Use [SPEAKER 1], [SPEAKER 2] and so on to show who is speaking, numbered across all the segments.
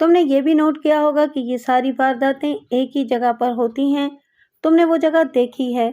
[SPEAKER 1] تم نے یہ بھی نوٹ کیا ہوگا کہ یہ ساری وارداتیں ایک ہی جگہ پر ہوتی ہیں۔ تم نے وہ جگہ دیکھی ہے۔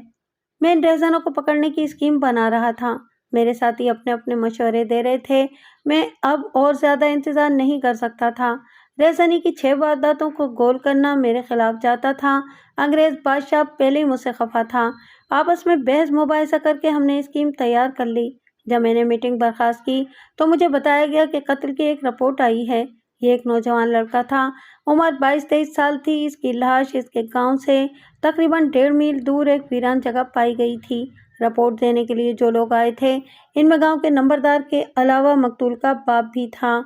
[SPEAKER 1] میں ان رہزنوں کو پکڑنے کی اسکیم بنا رہا تھا۔ میرے ساتھی اپنے اپنے مشورے دے رہے تھے۔ میں اب اور زیادہ انتظار نہیں کر سکتا تھا۔ رہزنی کی 6 وارداتوں کو گول کرنا میرے خلاف جاتا تھا۔ انگریز بادشاہ پہلے ہی مجھ سے خفا تھا۔ آپس میں بحث مباحثہ کر کے ہم نے اسکیم تیار کر لی۔ جب میں نے میٹنگ برخاست کی تو مجھے بتایا گیا کہ قتل کی ایک رپورٹ آئی ہے۔ یہ ایک نوجوان لڑکا تھا۔ عمر 22-23 سال تھی۔ اس کی لاش اس کے گاؤں سے تقریباً 1.5 میل دور ایک ویران جگہ پائی گئی تھی۔ رپورٹ دینے کے لیے جو لوگ آئے تھے ان میں گاؤں کے نمبردار کے علاوہ مقتول کا باپ بھی تھا۔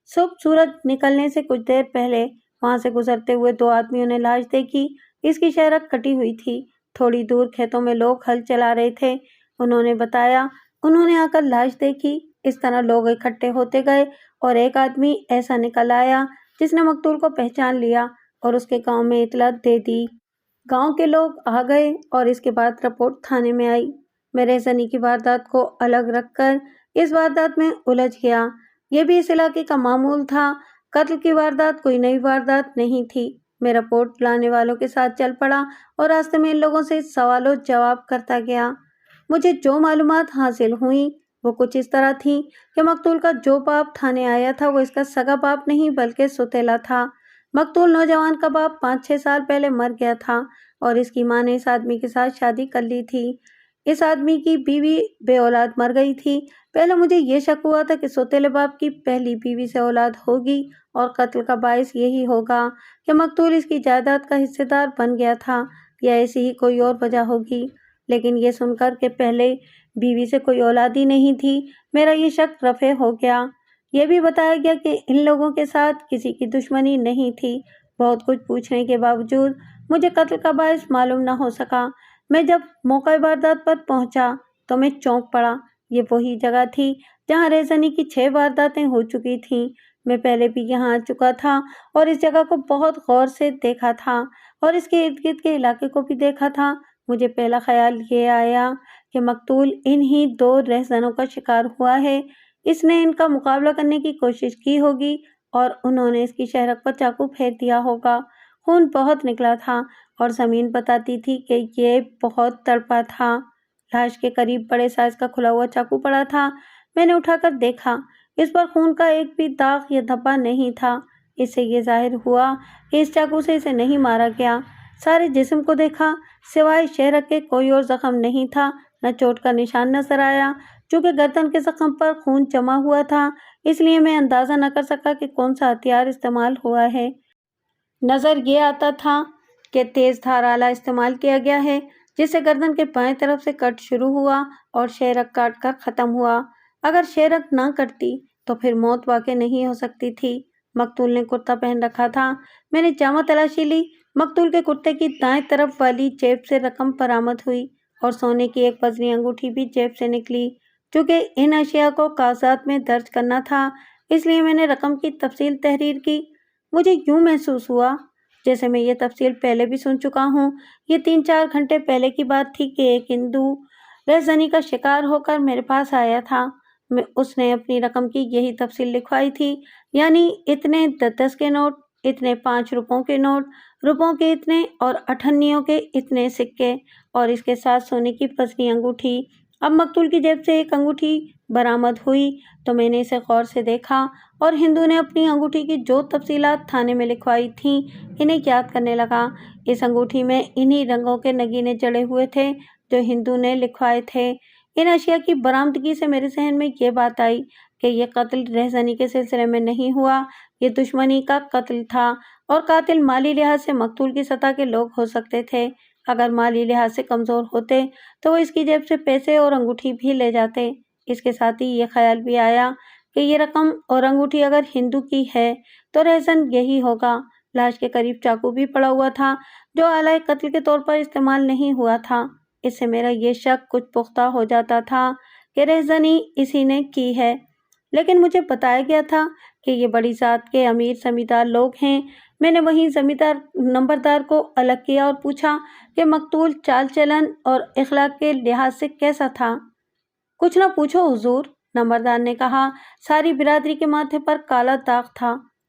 [SPEAKER 1] صبح سورج نکلنے سے کچھ دیر پہلے وہاں سے گزرتے ہوئے 2 آدمیوں نے لاش دیکھی۔ اس کی شہرک کٹی ہوئی تھی۔ تھوڑی دور کھیتوں میں لوگ ہل چلا رہے تھے۔ انہوں نے بتایا انہوں نے آ کر لاش دیکھی۔ اس طرح لوگ اکٹھے ہوتے گئے اور ایک آدمی ایسا نکل آیا جس نے مقتول کو پہچان لیا اور اس کے گاؤں میں اطلاع دے دی۔ گاؤں کے لوگ آ گئے اور اس کے بعد رپورٹ تھانے میں آئی۔ میں رہزنی کی واردات کو الگ رکھ کر اس واردات میں الجھ گیا۔ یہ بھی اس علاقے کا معمول تھا۔ قتل کی واردات کوئی نئی واردات نہیں تھی۔ میں رپورٹ لانے والوں کے ساتھ چل پڑا اور راستے میں ان لوگوں سے سوال و جواب کرتا گیا۔ مجھے جو معلومات حاصل ہوئیں وہ کچھ اس طرح تھیں کہ مقتول کا جو باپ تھانے آیا تھا وہ اس کا سگا باپ نہیں بلکہ سوتیلا تھا۔ مقتول نوجوان کا باپ 5-6 سال پہلے مر گیا تھا اور اس کی ماں نے اس آدمی کے ساتھ شادی کر لی تھی۔ اس آدمی کی بیوی بے اولاد مر گئی تھی۔ پہلے مجھے یہ شک ہوا تھا کہ سوتیلے باپ کی پہلی بیوی سے اولاد ہوگی اور قتل کا باعث یہی ہوگا کہ مقتول اس کی جائیداد کا حصہ دار بن گیا تھا یا ایسی ہی کوئی اور وجہ ہوگی۔ لیکن یہ سن کر کہ پہلے بیوی سے کوئی اولاد ہی نہیں تھی میرا یہ شک رفع ہو گیا۔ یہ بھی بتایا گیا کہ ان لوگوں کے ساتھ کسی کی دشمنی نہیں تھی۔ بہت کچھ پوچھنے کے باوجود مجھے قتل کا باعث معلوم نہ ہو سکا۔ میں جب موقع واردات پر پہنچا تو میں چونک پڑا۔ یہ وہی جگہ تھی جہاں رہزنی کی 6 وارداتیں ہو چکی تھیں۔ میں پہلے بھی یہاں آ چکا تھا اور اس جگہ کو بہت غور سے دیکھا تھا اور اس کے ارد گرد کے علاقے کو بھی دیکھا تھا۔ مجھے پہلا خیال یہ آیا کہ مقتول انہی 2 رہزنوں کا شکار ہوا ہے۔ اس نے ان کا مقابلہ کرنے کی کوشش کی ہوگی اور انہوں نے اس کی شہرک پر چاقو پھیر دیا ہوگا۔ خون بہت نکلا تھا اور زمین بتاتی تھی کہ یہ بہت تڑپا تھا۔ لاش کے قریب بڑے سائز کا کھلا ہوا چاقو پڑا تھا۔ میں نے اٹھا کر دیکھا۔ اس پر خون کا ایک بھی داغ یا دھبا نہیں تھا۔ اس سے یہ ظاہر ہوا کہ اس چاقو سے اسے نہیں مارا گیا۔ سارے جسم کو دیکھا، سوائے شہرک کے کوئی اور زخم نہیں تھا، نہ چوٹ کا نشان نظر آیا۔ چونکہ گردن کے زخم پر خون جمع ہوا تھا اس لیے میں اندازہ نہ کر سکا کہ کون سا ہتھیار استعمال ہوا ہے۔ نظر یہ آتا تھا کہ تیز دھار آلہ استعمال کیا گیا ہے جس سے گردن کے بائیں طرف سے کٹ شروع ہوا اور شہرک کاٹ کر ختم ہوا۔ اگر شہرک نہ کٹتی تو پھر موت واقع نہیں ہو سکتی تھی۔ مقتول نے کرتا پہن رکھا تھا۔ میں نے جامہ تلاشی لی۔ مقتول کے کرتے کی دائیں طرف والی جیب سے رقم برآمد ہوئی اور سونے کی ایک وزنی انگوٹھی بھی جیب سے نکلی۔ چونکہ ان اشیاء کو کاغذات میں درج کرنا تھا اس لیے میں نے رقم کی تفصیل تحریر کی۔ مجھے یوں محسوس ہوا جیسے میں یہ تفصیل پہلے بھی سن چکا ہوں۔ یہ 3-4 گھنٹے پہلے کی بات تھی کہ ایک ہندو رہزنی کا شکار ہو کر میرے پاس آیا تھا۔ اس نے اپنی رقم کی یہی تفصیل لکھوائی تھی، یعنی اتنے 10 کے نوٹ، اتنے 5 روپوں کے نوٹ، روپوں کے اتنے اور اٹھنیوں کے اتنے سکے اور اس کے ساتھ سونے کی وزنی انگوٹھی۔ اب مقتول کی جیب سے ایک انگوٹھی برآمد ہوئی تو میں نے اسے غور سے دیکھا اور ہندو نے اپنی انگوٹھی کی جو تفصیلات تھانے میں لکھوائی تھیں انہیں یاد کرنے لگا۔ اس انگوٹھی میں انہی رنگوں کے نگینے جڑے ہوئے تھے جو ہندو نے لکھوائے تھے۔ ان اشیاء کی برآمدگی سے میرے ذہن میں یہ بات آئی کہ یہ قتل رہزنی کے سلسلے میں نہیں ہوا، یہ دشمنی کا قتل تھا اور قاتل مالی لحاظ سے مقتول کی سطح کے لوگ ہو سکتے تھے۔ اگر مالی لحاظ سے کمزور ہوتے تو وہ اس کی جیب سے پیسے اور انگوٹھی بھی لے جاتے۔ اس کے ساتھ ہی یہ خیال بھی آیا کہ یہ رقم اور انگوٹھی اگر ہندو کی ہے تو رہزن یہی ہوگا۔ لاش کے قریب چاقو بھی پڑا ہوا تھا جو آلہ قتل کے طور پر استعمال نہیں ہوا تھا۔ اس سے میرا یہ شک کچھ پختہ ہو جاتا تھا کہ رہزنی اسی نے کی ہے۔ لیکن مجھے بتایا گیا تھا کہ یہ بڑی ذات کے امیر زمیندار لوگ ہیں۔ میں نے وہیں زمیندار نمبردار کو الگ کیا اور پوچھا کہ مقتول چال چلن اور اخلاق کے لحاظ سے کیسا تھا۔ کچھ نہ پوچھو حضور، نمبردار نے کہا، ساری برادری کے ماتھے پر کالا داغ تھا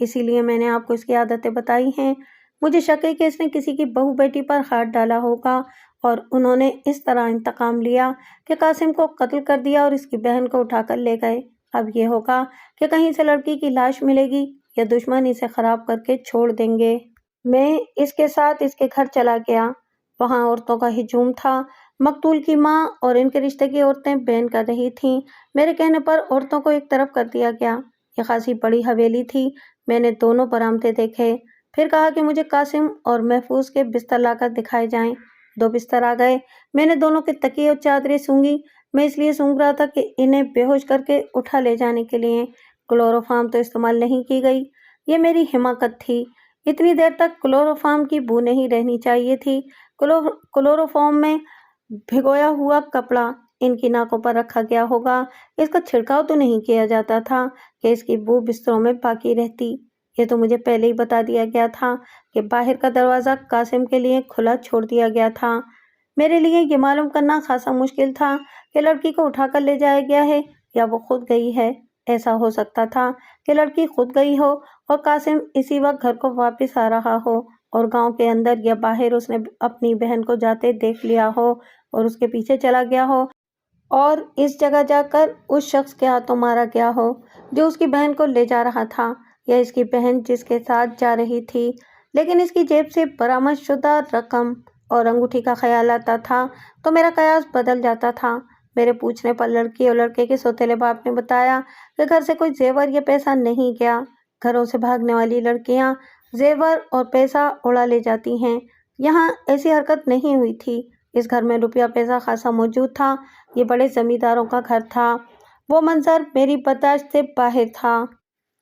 [SPEAKER 1] اسی لیے میں نے آپ کو اس کی عادتیں بتائی ہیں۔ مجھے شک ہے کہ اس نے کسی کی بہو بیٹی پر ہاتھ ڈالا ہوگا اور انہوں نے اس طرح انتقام لیا کہ قاسم کو قتل کر دیا اور اس کی بہن کو اٹھا کر لے گئے۔ اب یہ ہوگا کہ کہیں سے لڑکی کی لاش ملے گی یا دشمن اسے خراب کر کے چھوڑ دیں گے۔ میں اس کے ساتھ اس کے گھر چلا گیا۔ وہاں عورتوں کا ہجوم تھا۔ مقتول کی ماں اور ان کے رشتے کی عورتیں بین کر رہی تھیں۔ میرے کہنے پر عورتوں کو ایک طرف کر دیا گیا۔ یہ خاصی بڑی حویلی تھی۔ میں نے دونوں برآمدے دیکھے، پھر کہا کہ مجھے قاسم اور محفوظ کے بستر لا کر دکھائے جائیں۔ 2 بستر آ گئے۔ میں نے دونوں کے تکیے اور چادریں سونگی۔ میں اس لیے سونگ رہا تھا کہ انہیں بے ہوش کر کے اٹھا لے جانے کے لیے کلوروفارم تو استعمال نہیں کی گئی۔ یہ میری حماقت تھی۔ اتنی دیر تک کلوروفارم کی بو نہیں رہنی چاہیے تھی۔ کلوروفارم میں بھگویا ہوا کپڑا ان کی ناکوں پر رکھا گیا ہوگا۔ اس کا چھڑکاؤ تو نہیں کیا جاتا تھا کہ اس کی بو بستروں میں باقی رہتی۔ یہ تو مجھے پہلے ہی بتا دیا گیا تھا کہ باہر کا دروازہ قاسم کے لیے کھلا چھوڑ دیا گیا تھا۔ میرے لیے یہ معلوم کرنا خاصا مشکل تھا کہ لڑکی کو اٹھا کر لے جایا گیا ہے یا وہ خود گئی ہے۔ ایسا ہو سکتا تھا کہ لڑکی خود گئی ہو اور قاسم اسی وقت گھر کو واپس آ رہا ہو اور گاؤں کے اندر یا باہر اس نے اپنی بہن کو جاتے دیکھ لیا ہو اور اس کے پیچھے چلا گیا ہو اور اس جگہ جا کر اس شخص کے ہاتھوں مارا گیا ہو جو اس کی بہن کو لے جا رہا تھا، یا اس کی بہن جس کے ساتھ جا رہی تھی۔ لیکن اس کی جیب سے برآمد شدہ رقم اور انگوٹھی کا خیال آتا تھا تو میرا قیاس بدل جاتا تھا۔ میرے پوچھنے پر لڑکی اور لڑکے کے سوتیلے باپ نے بتایا کہ گھر سے کوئی زیور یا پیسہ نہیں گیا۔ گھروں سے بھاگنے والی لڑکیاں زیور اور پیسہ اڑا لے جاتی ہیں، یہاں ایسی حرکت نہیں ہوئی تھی۔ اس گھر میں روپیہ پیسہ خاصا موجود تھا۔ یہ بڑے زمینداروں کا گھر تھا۔ وہ منظر میری برداشت سے باہر تھا۔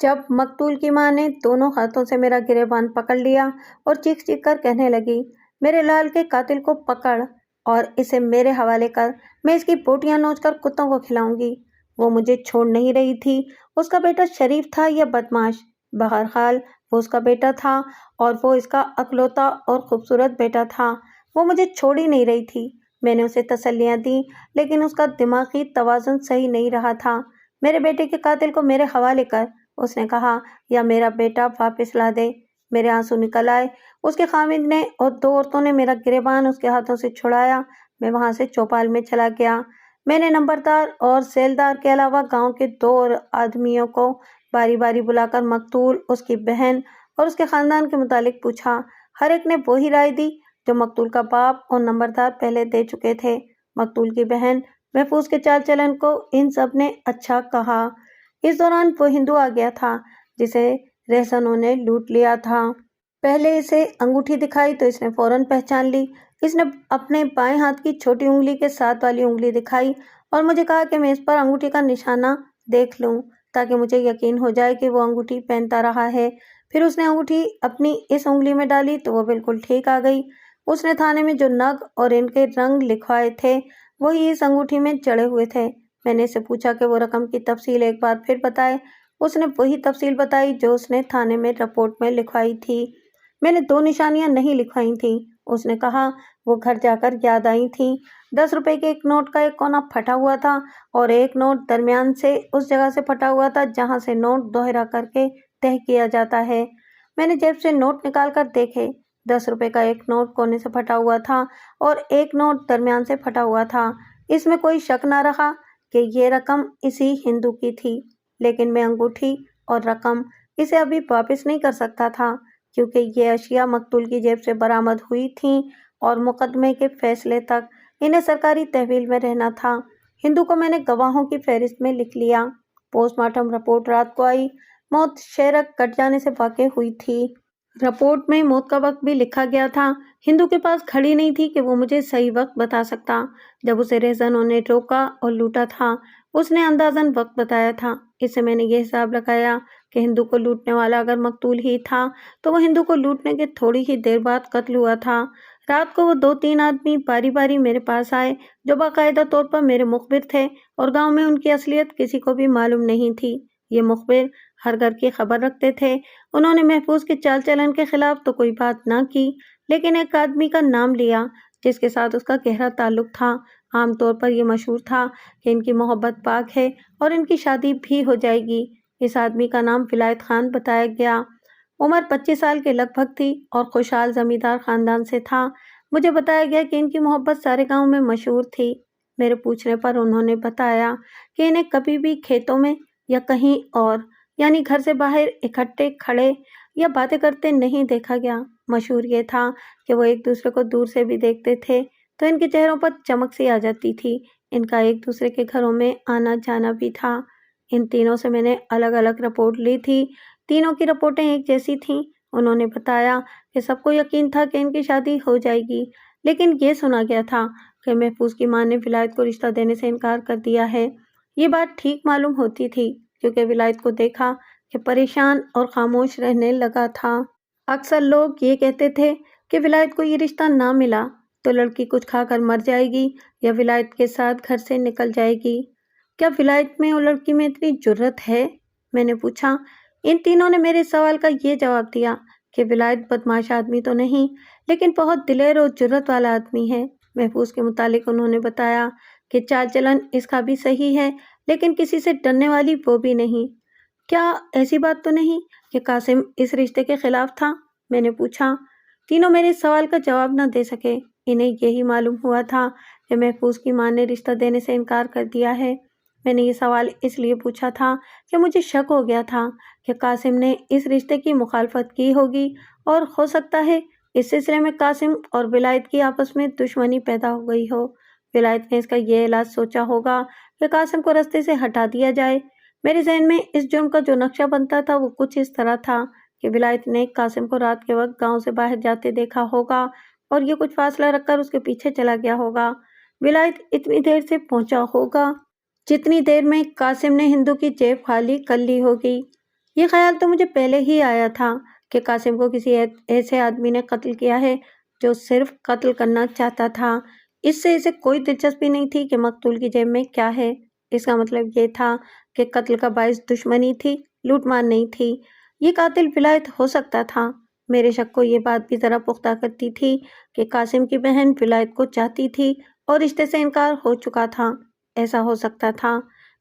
[SPEAKER 1] جب مقتول کی ماں نے دونوں ہاتھوں سے میرا گریبان پکڑ لیا اور چیخ چیخ کر کہنے لگی، میرے لال کے قاتل کو پکڑ اور اسے میرے حوالے کر، میں اس کی بوٹیاں نوچ کر کتوں کو کھلاؤں گی۔ وہ مجھے چھوڑ نہیں رہی تھی۔ اس کا بیٹا شریف تھا یا بدماش، بہرحال وہ اس کا بیٹا تھا اور وہ اس کا اکلوتا اور خوبصورت بیٹا تھا۔ وہ مجھے چھوڑ ہی نہیں رہی تھی۔ میں نے اسے تسلیاں دیں لیکن اس کا دماغی توازن صحیح نہیں رہا تھا۔ میرے بیٹے کے قاتل کو میرے حوالے کر، اس نے کہا، یا میرا بیٹا واپس لا دے۔ میرے آنسو نکل آئے۔ اس کے خامد نے اور 2 عورتوں نے میرا گریبان اس کے ہاتھوں سے چھڑایا۔ میں وہاں سے چوپال میں چلا گیا۔ میں نے نمبردار اور سیلدار کے علاوہ گاؤں کے 2 اور آدمیوں کو باری باری بلا کر مقتول، اس کی بہن اور اس کے خاندان کے متعلق پوچھا۔ ہر ایک نے وہی رائے دی جو مقتول کا باپ اور نمبردار پہلے دے چکے تھے۔ مقتول کی بہن محفوظ کے چال چلن کو ان سب نے اچھا کہا۔ اس دوران وہ ہندو آ گیا تھا جسے رہزنوں نے لوٹ لیا تھا۔ پہلے اسے انگوٹھی دکھائی تو اس نے فوراً پہچان لی۔ اس نے اپنے بائیں ہاتھ کی چھوٹی انگلی کے ساتھ والی انگلی دکھائی اور مجھے کہا کہ میں اس پر انگوٹھی کا نشانہ دیکھ لوں تاکہ مجھے یقین ہو جائے کہ وہ انگوٹھی پہنتا رہا ہے۔ پھر اس نے انگوٹھی اپنی اس انگلی میں ڈالی تو وہ بالکل ٹھیک آ گئی۔ اس نے تھانے میں جو نگ اور ان کے رنگ لکھوائے تھے وہی اس انگوٹھی میں جڑے ہوئے تھے۔ میں نے اس سے پوچھا کہ وہ رقم کی تفصیل ایک بار پھر بتائے۔ اس نے وہی تفصیل بتائی جو اس نے تھانے میں رپورٹ میں لکھوائی تھی۔ میں نے 2 نشانیاں نہیں لکھوائی تھیں، اس نے کہا، وہ گھر جا کر یاد آئی تھیں۔ 10 روپے کے ایک نوٹ کا ایک کونا پھٹا ہوا تھا اور ایک نوٹ درمیان سے اس جگہ سے پھٹا ہوا تھا جہاں سے نوٹ دوہرا کر کے تہہ کیا جاتا ہے۔ میں نے جیب سے نوٹ نکال کر دیکھے۔ 10 روپے کا ایک نوٹ کونے سے پھٹا ہوا تھا اور ایک نوٹ درمیان سے پھٹا ہوا تھا۔ اس میں کوئی شک نہ رہا کہ یہ رقم اسی ہندو کی تھی، لیکن میں انگوٹھی اور رقم اسے ابھی واپس نہیں کر سکتا تھا کیونکہ یہ اشیاء مقتول کی جیب سے برآمد ہوئی تھیں اور مقدمے کے فیصلے تک انہیں سرکاری تحویل میں رہنا تھا۔ ہندو کو میں نے گواہوں کی فہرست میں لکھ لیا۔ پوسٹ مارٹم رپورٹ رات کو آئی۔ موت شیرک کٹ جانے سے واقع ہوئی تھی۔ رپورٹ میں موت کا وقت بھی لکھا گیا تھا۔ ہندو کے پاس کھڑی نہیں تھی کہ وہ مجھے صحیح وقت بتا سکتا۔ جب اسے رہزنوں نے روکا اور لوٹا تھا اس نے اندازاً وقت بتایا تھا۔ اس سے میں نے یہ حساب لگایا کہ ہندو کو لوٹنے والا اگر مقتول ہی تھا تو وہ ہندو کو لوٹنے کے تھوڑی ہی دیر بعد قتل ہوا تھا۔ رات کو وہ 2-3 آدمی باری باری میرے پاس آئے جو باقاعدہ طور پر میرے مخبر تھے اور گاؤں میں ان کی اصلیت کسی کو بھی معلوم نہیں تھی۔ یہ مخبر ہر گھر کی خبر رکھتے تھے۔ انہوں نے محفوظ کے چال چلن کے خلاف تو کوئی بات نہ کی لیکن ایک آدمی کا نام لیا جس کے ساتھ اس کا گہرا تعلق تھا۔ عام طور پر یہ مشہور تھا کہ ان کی محبت پاک ہے اور ان کی شادی بھی ہو جائے گی۔ اس آدمی کا نام ولایت خان بتایا گیا۔ عمر 25 سال کے لگ بھگ تھی اور خوشحال زمیندار خاندان سے تھا۔ مجھے بتایا گیا کہ ان کی محبت سارے گاؤں میں مشہور تھی۔ میرے پوچھنے پر انہوں نے بتایا کہ انہیں کبھی بھی کھیتوں میں یا کہیں اور یعنی گھر سے باہر اکٹھے کھڑے یا باتیں کرتے نہیں دیکھا گیا۔ مشہور یہ تھا کہ وہ ایک دوسرے کو دور سے بھی دیکھتے تھے تو ان کے چہروں پر چمک سی آ جاتی تھی۔ ان کا ایک دوسرے کے گھروں میں آنا جانا بھی تھا۔ ان تینوں سے میں نے الگ الگ رپورٹ لی تھی۔ تینوں کی رپورٹیں ایک جیسی تھیں۔ انہوں نے بتایا کہ سب کو یقین تھا کہ ان کی شادی ہو جائے گی، لیکن یہ سنا گیا تھا کہ محفوظ کی ماں نے ولایت کو رشتہ دینے سے انکار کر دیا ہے۔ یہ بات ٹھیک معلوم ہوتی تھی کیونکہ ولایت کو دیکھا کہ پریشان اور خاموش رہنے لگا تھا۔ اکثر لوگ یہ کہتے تھے کہ ولایت کو یہ رشتہ نہ ملا تو لڑکی کچھ کھا کر مر جائے گی یا ولایت کے ساتھ گھر سے نکل جائے گی۔ کیا ولایت میں اور لڑکی میں اتنی جرأت ہے؟ میں نے پوچھا۔ ان تینوں نے میرے سوال کا یہ جواب دیا کہ ولایت بدمعاش آدمی تو نہیں، لیکن بہت دلیر اور جرأت والا آدمی ہے۔ محفوظ کے متعلق انہوں نے بتایا کہ چال چلن اس کا بھی صحیح ہے، لیکن کسی سے ڈرنے والی وہ بھی نہیں۔ کیا ایسی بات تو نہیں کہ قاسم اس رشتے کے خلاف تھا؟ میں نے پوچھا۔ تینوں میرے سوال کا جواب نہ دے سکے۔ انہیں یہی معلوم ہوا تھا کہ محفوظ کی ماں نے رشتہ دینے سے انکار کر دیا ہے۔ میں نے یہ سوال اس لیے پوچھا تھا کہ مجھے شک ہو گیا تھا کہ قاسم نے اس رشتے کی مخالفت کی ہوگی اور ہو سکتا ہے اس سلسلے میں قاسم اور ولایت کی آپس میں دشمنی پیدا ہو گئی ہو۔ ولایت نے اس کا یہ علاج سوچا ہوگا کہ قاسم کو راستے سے ہٹا دیا جائے۔ میرے ذہن میں اس جرم کا جو نقشہ بنتا تھا وہ کچھ اس طرح تھا کہ ولایت نے قاسم کو رات کے وقت گاؤں سے باہر جاتے دیکھا ہوگا اور یہ کچھ فاصلہ رکھ کر اس کے پیچھے چلا گیا ہوگا۔ ولایت اتنی دیر سے پہنچا ہوگا جتنی دیر میں قاسم نے ہندو کی جیب خالی کر لی ہوگی۔ یہ خیال تو مجھے پہلے ہی آیا تھا کہ قاسم کو کسی ایسے آدمی نے قتل کیا ہے جو صرف قتل کرنا چاہتا تھا۔ اس سے اسے کوئی دلچسپی نہیں تھی کہ مقتول کی جیب میں کیا ہے۔ اس کا مطلب یہ تھا کہ قتل کا باعث دشمنی تھی، لوٹ مار نہیں تھی۔ یہ قاتل ولایت ہو سکتا تھا۔ میرے شک کو یہ بات بھی ذرا پختہ کرتی تھی کہ قاسم کی بہن ولایت کو چاہتی تھی اور رشتے سے انکار ہو چکا تھا۔ ایسا ہو سکتا تھا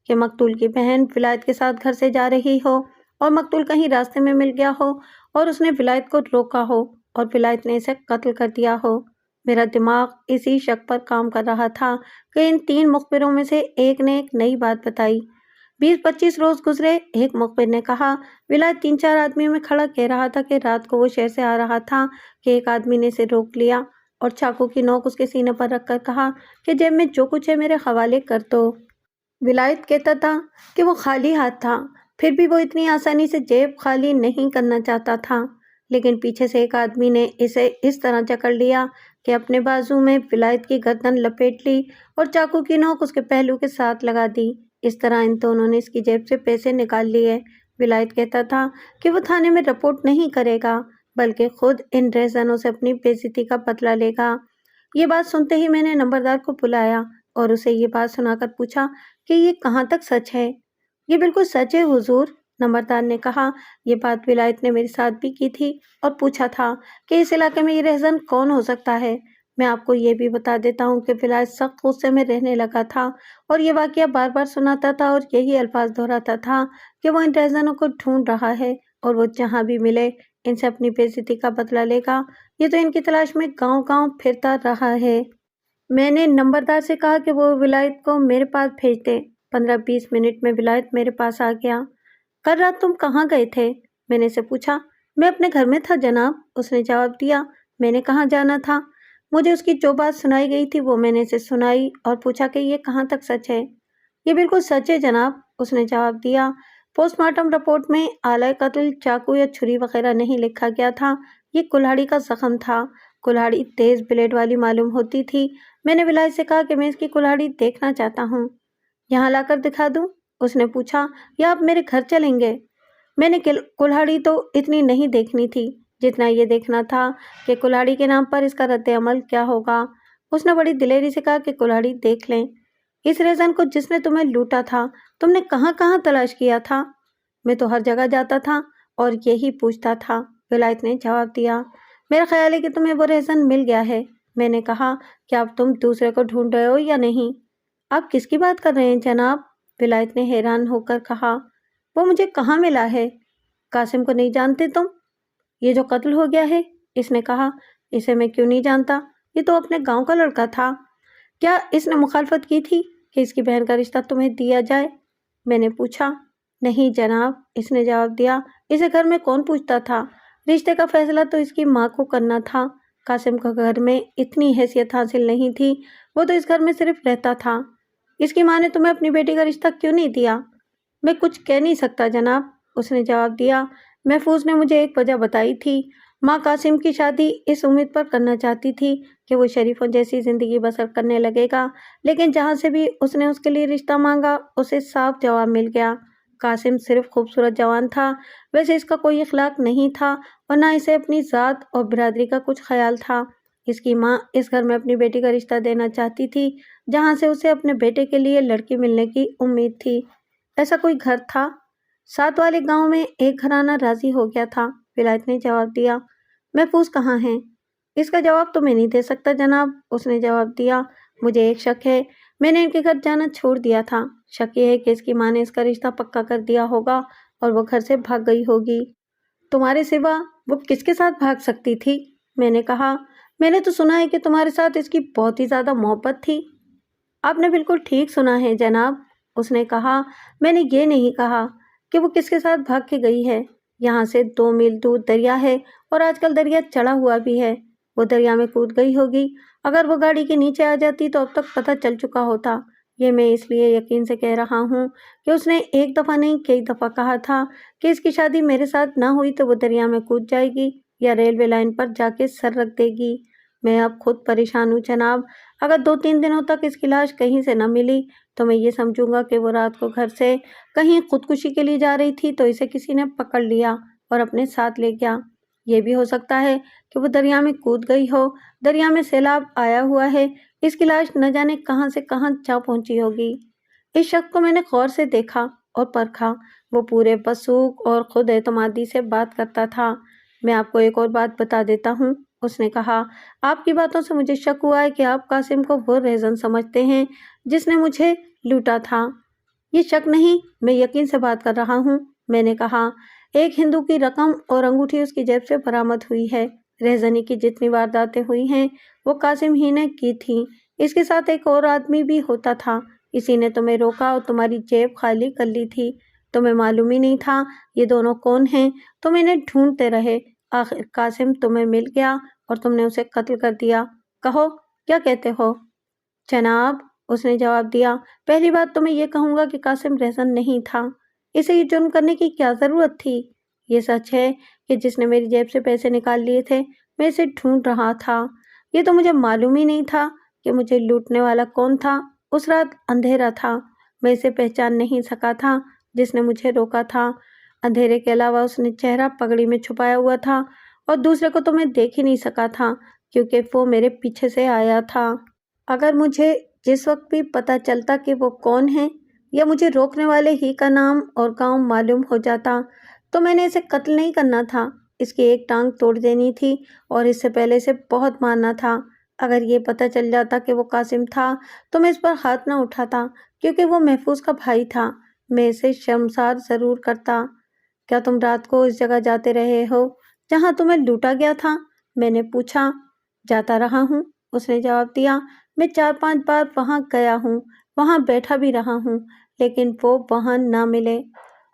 [SPEAKER 1] کہ مقتول کی بہن ولایت کے ساتھ گھر سے جا رہی ہو اور مقتول کہیں راستے میں مل گیا ہو اور اس نے ولایت کو روکا ہو اور ولایت نے اسے قتل کر دیا ہو۔ میرا دماغ اسی شک پر کام کر رہا تھا کہ ان تین مخبروں میں سے ایک نے ایک نئی بات بتائی۔ 20-25 روز گزرے۔ ایک مخبر نے کہا ولایت 3-4 آدمیوں میں کھڑا کہہ رہا تھا کہ رات کو وہ شہر سے آ رہا تھا کہ ایک آدمی نے اسے روک لیا اور چاقو کی نوک اس کے سینے پر رکھ کر کہا کہ جیب میں جو کچھ ہے میرے حوالے کر دو۔ ولایت کہتا تھا کہ وہ خالی ہاتھ تھا، پھر بھی وہ اتنی آسانی سے جیب خالی نہیں کرنا چاہتا تھا، لیکن پیچھے سے ایک آدمی نے اسے اس طرح جکڑ لیا کہ اپنے بازو میں ولایت کی گردن لپیٹ لی اور چاقو کی نوک اس کے پہلو کے ساتھ لگا دی۔ اس طرح ان دونوں نے اس کی جیب سے پیسے نکال لیے۔ ولایت کہتا تھا کہ وہ تھانے میں رپورٹ نہیں کرے گا بلکہ خود ان رہزنوں سے اپنی بے عزتی کا بدلہ لے گا۔ یہ بات سنتے ہی میں نے نمبردار کو بلایا اور اسے یہ بات سنا کر پوچھا کہ یہ کہاں تک سچ ہے؟ یہ بالکل سچ ہے حضور، نمبردار نے کہا۔ یہ بات ولایت نے میرے ساتھ بھی کی تھی اور پوچھا تھا کہ اس علاقے میں یہ رہزن کون ہو سکتا ہے۔ میں آپ کو یہ بھی بتا دیتا ہوں کہ ولایت سخت غصے میں رہنے لگا تھا اور یہ واقعہ بار بار سناتا تھا اور یہی الفاظ دہراتا تھا کہ وہ ان رہزنوں کو ڈھونڈ رہا ہے اور وہ جہاں بھی ملے ان سے اپنی بے عزتی کا بدلہ لے گا۔ یہ تو ان کی تلاش میں گاؤں گاؤں پھرتا رہا ہے۔ میں نے نمبردار سے کہا کہ وہ ولایت کو میرے پاس بھیج دے۔ 15-20 منٹ میں ولایت میرے پاس آ گیا۔ کل رات تم کہاں گئے تھے؟ میں نے اسے پوچھا۔ میں اپنے گھر میں تھا جناب، اس نے جواب دیا۔ میں نے کہاں جانا تھا؟ مجھے اس کی جو بات سنائی گئی تھی وہ میں نے اسے سنائی اور پوچھا کہ یہ کہاں تک سچ ہے؟ یہ بالکل سچ ہے جناب، اس نے جواب دیا۔ پوسٹ مارٹم رپورٹ میں آلۂ قتل چاقو یا چھری وغیرہ نہیں لکھا گیا تھا، یہ کلہاڑی کا زخم تھا۔ کلہاڑی تیز بلیڈ والی معلوم ہوتی تھی۔ میں نے ولایت سے کہا کہ میں اس کی کلہاڑی دیکھنا چاہتا ہوں۔ یہاں لا کر دکھا دوں؟ اس نے پوچھا، یا آپ میرے گھر چلیں گے؟ میں نے کلہاڑی تو اتنی نہیں دیکھنی تھی جتنا یہ دیکھنا تھا کہ کلہاڑی کے نام پر اس کا رد عمل کیا ہوگا۔ اس نے بڑی دلیری سے کہا کہ کلہاڑی دیکھ لیں۔ اس رہزن کو جس نے تمہیں لوٹا تھا تم نے کہاں کہاں تلاش کیا تھا؟ میں تو ہر جگہ جاتا تھا اور یہی پوچھتا تھا، ولایت نے جواب دیا۔ میرا خیال ہے کہ تمہیں وہ رہزن مل گیا ہے۔ میں نے کہا، کیا اب تم دوسرے کو ڈھونڈ رہے ہو یا نہیں؟ آپ کس کی بات کر رہے ہیں جناب؟ ولایت نے حیران ہو کر کہا۔ وہ مجھے کہاں ملا ہے؟ قاسم کو نہیں جانتے تم؟ یہ جو قتل ہو گیا ہے، اس نے کہا۔ اسے میں کیوں نہیں جانتا؟ یہ تو اپنے گاؤں کا لڑکا تھا۔ کیا اس نے مخالفت کی تھی کہ اس کی بہن کا رشتہ تمہیں دیا جائے؟ میں نے پوچھا۔ نہیں جناب، اس نے جواب دیا۔ اسے گھر میں کون پوچھتا تھا؟ رشتے کا فیصلہ تو اس کی ماں کو کرنا تھا۔ قاسم کو گھر میں اتنی حیثیت حاصل نہیں تھی، وہ تو اس گھر میں صرف رہتا تھا۔ اس کی ماں نے تمہیں اپنی بیٹی کا رشتہ کیوں نہیں دیا؟ میں کچھ کہہ نہیں سکتا جناب، اس نے جواب دیا۔ محفوظ نے مجھے ایک وجہ بتائی تھی۔ ماں قاسم کی شادی اس امید پر کرنا چاہتی تھی کہ وہ شریفوں جیسی زندگی بسر کرنے لگے گا، لیکن جہاں سے بھی اس نے اس کے لیے رشتہ مانگا، اسے صاف جواب مل گیا۔ قاسم صرف خوبصورت جوان تھا، ویسے اس کا کوئی اخلاق نہیں تھا اور نہ اسے اپنی ذات اور برادری کا کچھ خیال تھا۔ اس کی ماں اس گھر میں اپنی بیٹی کا رشتہ دینا چاہتی تھی، جہاں سے اسے اپنے بیٹے کے لیے لڑکی ملنے کی امید تھی۔ ایسا کوئی گھر تھا؟ ساتھ والے گاؤں میں ایک گھرانہ راضی ہو گیا تھا، ولایت نے جواب دیا۔ محفوظ کہاں ہیں؟ اس کا جواب تو میں نہیں دے سکتا جناب، اس نے جواب دیا۔ مجھے ایک شک ہے، میں نے ان کے گھر جانا چھوڑ دیا تھا۔ شک یہ ہے کہ اس کی ماں نے اس کا رشتہ پکا کر دیا ہوگا اور وہ گھر سے بھاگ گئی ہوگی۔ تمہارے سوا وہ کس کے ساتھ بھاگ سکتی تھی؟ میں نے کہا۔ میں نے تو سنا ہے کہ تمہارے ساتھ اس کی بہت ہی زیادہ محبت تھی۔ آپ نے بالکل ٹھیک سنا ہے جناب، اس نے کہا۔ میں نے یہ نہیں کہا کہ وہ کس کے ساتھ بھاگ کے گئی ہے۔ یہاں سے 2 میل دور دریا ہے اور آج کل دریا چڑھا ہوا بھی ہے۔ وہ دریا میں کود گئی ہوگی۔ اگر وہ گاڑی کے نیچے آ جاتی تو اب تک پتہ چل چکا ہوتا۔ یہ میں اس لیے یقین سے کہہ رہا ہوں کہ اس نے ایک دفعہ نہیں کئی دفعہ کہا تھا کہ اس کی شادی میرے ساتھ نہ ہوئی تو وہ دریا میں کود جائے گی یا ریلوے لائن پر جا کے سر رکھ دے گی۔ میں اب خود پریشان ہوں جناب۔ اگر 2-3 دنوں تک اس کی لاش کہیں سے نہ ملی تو میں یہ سمجھوں گا کہ وہ رات کو گھر سے کہیں خودکشی کے لیے جا رہی تھی تو اسے کسی نے پکڑ لیا اور اپنے ساتھ لے گیا۔ یہ بھی ہو سکتا ہے کہ وہ دریا میں کود گئی ہو۔ دریا میں سیلاب آیا ہوا ہے، اس کی لاش نہ جانے کہاں سے کہاں جا پہنچی ہوگی۔ اس شخص کو میں نے غور سے دیکھا اور پرکھا۔ وہ پورے وثوق اور خود اعتمادی سے بات کرتا تھا۔ میں آپ کو ایک اور بات بتا دیتا ہوں، اس نے کہا۔ آپ کی باتوں سے مجھے شک ہوا ہے کہ آپ قاسم کو وہ رہزن سمجھتے ہیں جس نے مجھے لوٹا تھا۔ یہ شک نہیں، میں یقین سے بات کر رہا ہوں، میں نے کہا۔ ایک ہندو کی رقم اور انگوٹھی اس کی جیب سے برآمد ہوئی ہے۔ رہزنی کی جتنی وارداتیں ہوئی ہیں وہ قاسم ہی نے کی تھیں۔ اس کے ساتھ ایک اور آدمی بھی ہوتا تھا، اسی نے تمہیں روکا اور تمہاری جیب خالی کر لی تھی۔ تمہیں معلوم ہی نہیں تھا یہ دونوں کون ہیں، تم انہیں ڈھونڈتے رہے۔ آخر قاسم تمہیں مل گیا اور تم نے اسے قتل کر دیا۔ کہو کیا کہتے ہو؟ جناب، اس نے جواب دیا، پہلی بات تو میں یہ کہوں گا کہ قاسم رہزن نہیں تھا۔ اسے یہ جرم کرنے کی کیا ضرورت تھی؟ یہ سچ ہے کہ جس نے میری جیب سے پیسے نکال لیے تھے میں اسے ڈھونڈ رہا تھا۔ یہ تو مجھے معلوم ہی نہیں تھا کہ مجھے لوٹنے والا کون تھا۔ اس رات اندھیرا تھا، میں اسے پہچان نہیں سکا تھا جس نے مجھے روکا تھا۔ اندھیرے کے علاوہ اس نے چہرہ پگڑی میں چھپایا ہوا تھا اور دوسرے کو تو میں دیکھ ہی نہیں سکا تھا کیونکہ وہ میرے پیچھے سے آیا تھا۔ اگر مجھے جس وقت بھی پتہ چلتا کہ وہ کون ہے یا مجھے روکنے والے ہی کا نام اور گاؤں معلوم ہو جاتا تو میں نے اسے قتل نہیں کرنا تھا، اس کی ایک ٹانگ توڑ دینی تھی اور اس سے پہلے اسے بہت مارنا تھا۔ اگر یہ پتہ چل جاتا کہ وہ قاسم تھا تو میں اس پر ہاتھ نہ اٹھاتا کیونکہ وہ محفوظ کا بھائی تھا، میں اسے شرمسار ضرور کرتا۔ کیا تم رات کو اس جگہ جاتے رہے ہو جہاں تمہیں لوٹا گیا تھا؟ میں نے پوچھا۔ جاتا رہا ہوں، اس نے جواب دیا۔ میں 4-5 بار وہاں گیا ہوں، وہاں بیٹھا بھی رہا ہوں، لیکن وہ وہاں نہ ملے۔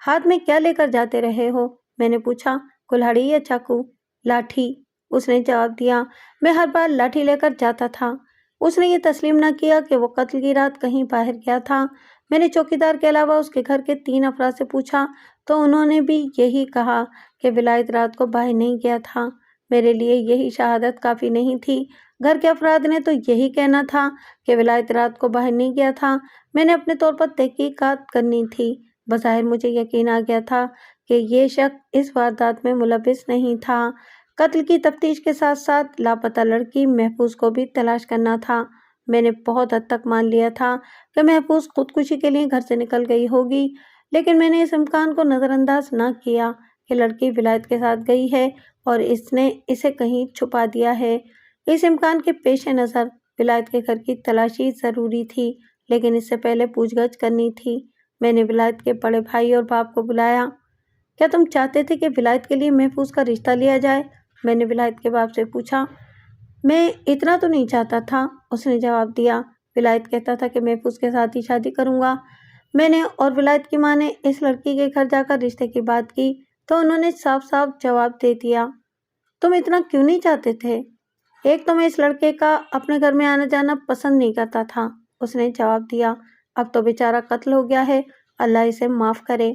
[SPEAKER 1] ہاتھ میں کیا لے کر جاتے رہے ہو؟ میں نے پوچھا۔ کلہاڑی یا چاقو؟ لاٹھی، اس نے جواب دیا۔ میں ہر بار لاٹھی لے کر جاتا تھا۔ اس نے یہ تسلیم نہ کیا کہ وہ قتل کی رات کہیں باہر گیا تھا۔ میں نے چوکیدار کے علاوہ اس کے گھر کے 3 افراد سے پوچھا تو انہوں نے بھی یہی کہا کہ ولایت رات کو باہر نہیں گیا تھا۔ میرے لیے یہی شہادت کافی نہیں تھی، گھر کے افراد نے تو یہی کہنا تھا کہ ولایت رات کو باہر نہیں گیا تھا۔ میں نے اپنے طور پر تحقیقات کرنی تھی۔ بظاہر مجھے یقین آ گیا تھا کہ یہ شخص اس واردات میں ملوث نہیں تھا۔ قتل کی تفتیش کے ساتھ ساتھ لاپتہ لڑکی محفوظ کو بھی تلاش کرنا تھا۔ میں نے بہت حد تک مان لیا تھا کہ محفوظ خودکشی کے لیے گھر سے نکل گئی ہوگی، لیکن میں نے اس امکان کو نظر انداز نہ کیا کہ لڑکی ولایت کے ساتھ گئی ہے اور اس نے اسے کہیں چھپا دیا ہے۔ اس امکان کے پیش نظر ولایت کے گھر کی تلاشی ضروری تھی، لیکن اس سے پہلے پوچھ گچھ کرنی تھی۔ میں نے ولایت کے بڑے بھائی اور باپ کو بلایا۔ کیا تم چاہتے تھے کہ ولایت کے لیے محفوظ کا رشتہ لیا جائے؟ میں نے ولایت کے باپ سے پوچھا۔ میں اتنا تو نہیں چاہتا تھا، اس نے جواب دیا۔ ولایت کہتا تھا کہ محفوظ کے ساتھ ہی شادی کروں گا۔ میں نے اور ولایت کی ماں نے اس لڑکی کے گھر جا کر رشتے کی بات کی تو انہوں نے صاف صاف جواب دے دیا۔ تم اتنا کیوں نہیں چاہتے تھے؟ ایک تو میں اس لڑکے کا اپنے گھر میں آنا جانا پسند نہیں کرتا تھا، اس نے جواب دیا۔ اب تو بیچارہ قتل ہو گیا ہے، اللہ اسے معاف کرے۔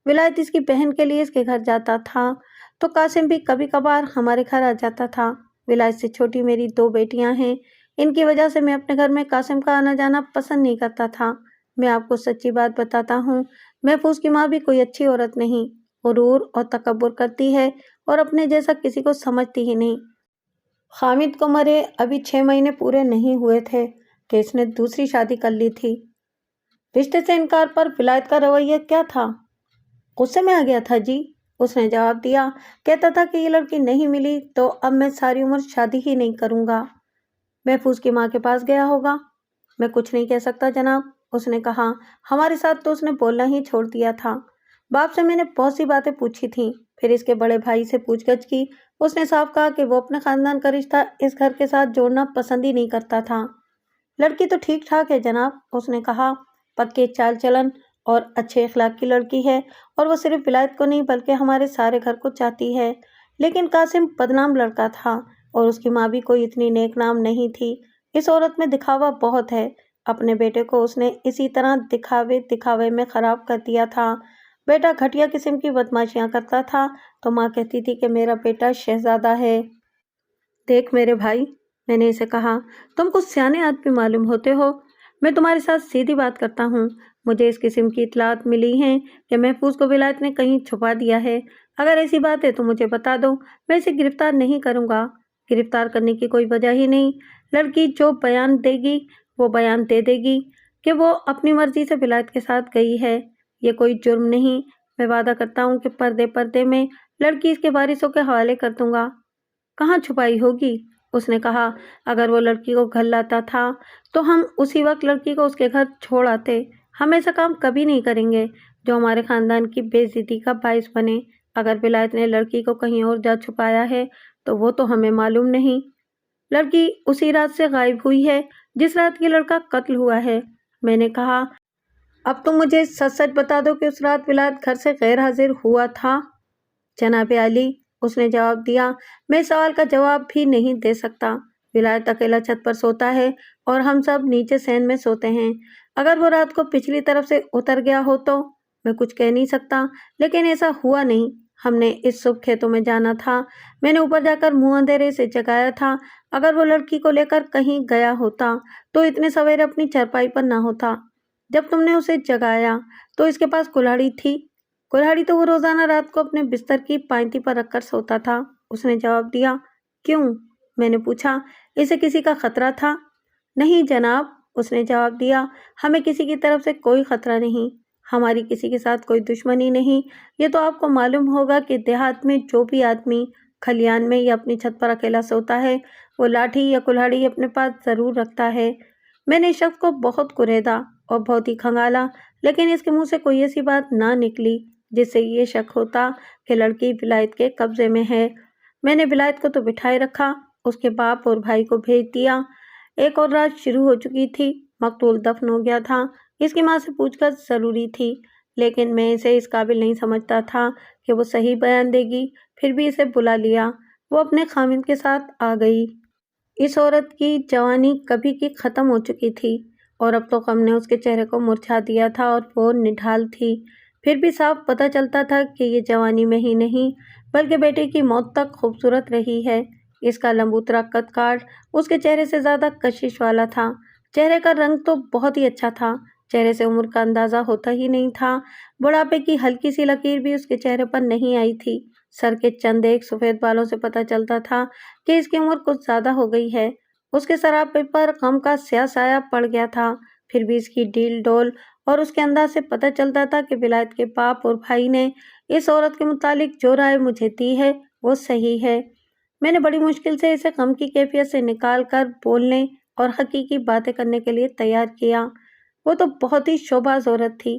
[SPEAKER 1] ولایت اس کی بہن کے لیے اس کے گھر جاتا تھا تو قاسم بھی کبھی کبھار ہمارے گھر آ جاتا تھا۔ ولایت سے چھوٹی میری 2 بیٹیاں ہیں، ان کی وجہ سے میں اپنے گھر میں قاسم کا آنا جانا پسند نہیں کرتا تھا۔ میں آپ کو سچی بات بتاتا ہوں، محفوظ کی ماں بھی کوئی اچھی عورت نہیں، غرور اور تکبر کرتی ہے اور اپنے جیسا کسی کو سمجھتی ہی نہیں۔ حامد کو مرے ابھی 6 مہینے پورے نہیں ہوئے تھے کہ اس نے دوسری شادی کر لی تھی۔ رشتے سے انکار پر ولایت کا رویہ کیا تھا؟ غصے میں آ گیا تھا جی، اس نے جواب دیا۔ کہتا تھا کہ یہ لڑکی نہیں ملی تو اب میں ساری عمر شادی ہی نہیں کروں گا۔ محفوظ کی ماں کے پاس گیا ہوگا۔ میں کچھ نہیں کہہ سکتا جناب، اس نے کہا۔ ہمارے ساتھ تو اس نے بولنا ہی چھوڑ دیا تھا۔ باپ سے میں نے بہت سی باتیں پوچھی تھیں، پھر اس کے بڑے بھائی سے پوچھ گچھ کی۔ اس نے صاف کہا کہ وہ اپنے خاندان کا رشتہ اس گھر کے ساتھ جوڑنا پسند ہی نہیں کرتا تھا۔ لڑکی تو ٹھیک ٹھاک ہے جناب، اس نے کہا، پکے چال چلن اور اچھے اخلاق کی لڑکی ہے، اور وہ صرف ولایت کو نہیں بلکہ ہمارے سارے گھر کو چاہتی ہے۔ لیکن قاسم بدنام لڑکا تھا اور اس کی ماں بھی کوئی اتنی نیک نام نہیں تھی۔ اس عورت میں دکھاوا بہت ہے۔ اپنے بیٹے کو اس نے اسی طرح دکھاوے میں خراب کر دیا تھا۔ بیٹا گھٹیا قسم کی بدمعاشیاں کرتا تھا تو ماں کہتی تھی کہ میرا بیٹا شہزادہ ہے۔ دیکھ میرے بھائی، میں نے اسے کہا، تم کچھ سیانے آدمی معلوم ہوتے ہو، میں تمہارے ساتھ سیدھی بات کرتا ہوں۔ مجھے اس قسم کی اطلاعات ملی ہیں کہ محفوظ کو ولایت نے کہیں چھپا دیا ہے۔ اگر ایسی بات ہے تو مجھے بتا دو، میں اسے گرفتار نہیں کروں گا۔ گرفتار کرنے کی کوئی وجہ ہی نہیں۔ لڑکی جو بیان دے گی وہ بیان دے دے گی کہ وہ اپنی مرضی سے ولایت کے ساتھ گئی ہے۔ یہ کوئی جرم نہیں۔ میں وعدہ کرتا ہوں کہ پردے میں لڑکی اس کے وارثوں کے حوالے کر دوں گا۔ کہاں چھپائی ہوگی؟ اس نے کہا، اگر وہ لڑکی کو گھر لاتا تھا تو ہم اسی وقت لڑکی کو اس کے گھر چھوڑ آتے۔ ہم ایسا کام کبھی نہیں کریں گے جو ہمارے خاندان کی بے عزتی کا باعث بنے۔ اگر ولایت نے لڑکی کو کہیں اور جا چھپایا ہے تو وہ تو ہمیں معلوم نہیں۔ لڑکی اسی رات سے غائب ہوئی ہے جس رات یہ لڑکا قتل ہوا ہے۔ میں نے کہا، اب تم مجھے سچ سچ بتا دو کہ اس رات ولایت گھر سے غیر حاضر ہوا تھا؟ جناب عالی، اس نے جواب دیا، میں اس سوال کا جواب بھی نہیں دے سکتا۔ ولایت اکیلا چھت پر سوتا ہے اور ہم سب نیچے سین میں سوتے ہیں۔ اگر وہ رات کو پچھلی طرف سے اتر گیا ہو تو میں کچھ کہہ نہیں سکتا، لیکن ایسا ہوا نہیں۔ ہم نے اس صبح کھیتوں میں جانا تھا، میں نے اوپر جا کر منہ اندھیرے سے جگایا تھا۔ اگر وہ لڑکی کو لے کر کہیں گیا ہوتا تو اتنے سویرے اپنی چارپائی پر نہ ہوتا۔ جب تم نے اسے جگایا تو اس کے پاس کلہاڑی تھی؟ کلہاڑی تو وہ روزانہ رات کو اپنے بستر کی پائنتی پر رکھ کر سوتا تھا، اس نے جواب دیا۔ کیوں؟ میں نے پوچھا، اسے کسی کا خطرہ تھا؟ نہیں جناب، اس نے جواب دیا، ہمیں کسی کی طرف سے کوئی خطرہ نہیں، ہماری کسی کے ساتھ کوئی دشمنی نہیں۔ یہ تو آپ کو معلوم ہوگا کہ دیہات میں جو بھی آدمی کھلیان میں یا اپنی چھت پر اکیلا سوتا ہے وہ لاٹھی یا کلہاڑی اپنے پاس ضرور رکھتا ہے۔ میں نے اس شخص کو بہت کریدا اور بہت ہی کھنگالا، لیکن اس کے منہ سے کوئی ایسی بات نہ نکلی جس سے یہ شک ہوتا کہ لڑکی ولایت کے قبضے میں ہے۔ میں نے ولایت کو تو بٹھائے رکھا، اس کے باپ اور بھائی کو بھیج دیا۔ ایک اور رات شروع ہو چکی تھی، مقتول دفن ہو گیا تھا۔ اس کی ماں سے پوچھ گچھ ضروری تھی، لیکن میں اسے اس قابل نہیں سمجھتا تھا کہ وہ صحیح بیان دے گی۔ پھر بھی اسے بلا لیا، وہ اپنے خامند کے ساتھ آ گئی۔ اس عورت کی جوانی کبھی کی ختم ہو چکی تھی اور اب تو غم نے اس کے چہرے کو مرجھا دیا تھا اور وہ نڈھال تھی۔ پھر بھی صاف پتہ چلتا تھا کہ یہ جوانی میں ہی نہیں بلکہ بیٹے کی موت تک خوبصورت رہی ہے۔ اس کا لمبوترا قد کاٹ اس کے چہرے سے زیادہ کشش والا تھا۔ چہرے کا رنگ تو بہت ہی اچھا تھا، چہرے سے عمر کا اندازہ ہوتا ہی نہیں تھا۔ بڑھاپے کی ہلکی سی لکیر بھی اس کے چہرے پر نہیں آئی تھی۔ سر کے چند ایک سفید بالوں سے پتہ چلتا تھا کہ اس کی عمر کچھ زیادہ ہو گئی ہے۔ اس کے سراپے پر غم کا سیاہ سایہ پڑ گیا تھا، پھر بھی اس کی ڈیل ڈول اور اس کے انداز سے پتہ چلتا تھا کہ ولایت کے باپ اور بھائی نے اس عورت کے متعلق جو رائے مجھے دی ہے وہ صحیح ہے۔ میں نے بڑی مشکل سے اسے غم کی کیفیت سے نکال کر بولنے اور حقیقی باتیں کرنے کے لیے تیار کیا۔ وہ تو بہت ہی شوباز عورت تھی،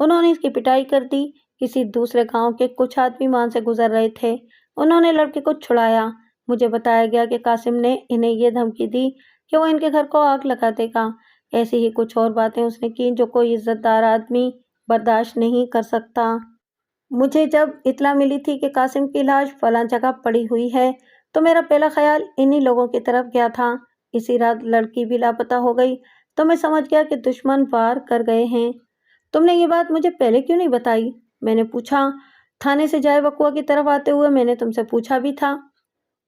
[SPEAKER 1] انہوں نے اس کی پٹائی کر دی۔ کسی دوسرے گاؤں کے کچھ آدمی وہاں سے گزر رہے تھے، انہوں نے لڑکے کو چھڑایا۔ مجھے بتایا گیا کہ قاسم نے انہیں یہ دھمکی دی کہ وہ ان کے گھر کو آگ لگا دے گا۔ ایسی ہی کچھ اور باتیں اس نے کی جو کوئی عزت دار آدمی برداشت نہیں کر سکتا۔ مجھے جب اطلاع ملی تھی کہ قاسم کی لاش فلاں جگہ پڑی ہوئی ہے تو میرا پہلا خیال انہی لوگوں کی طرف گیا تھا۔ اسی رات لڑکی بھی لاپتہ ہو گئی تو میں سمجھ گیا کہ دشمن وار کر گئے ہیں۔ تم نے یہ بات مجھے پہلے کیوں نہیں بتائی؟ میں نے پوچھا۔ تھانے سے جائے وقوع کی طرف آتے ہوئے میں نے تم سے پوچھا بھی تھا۔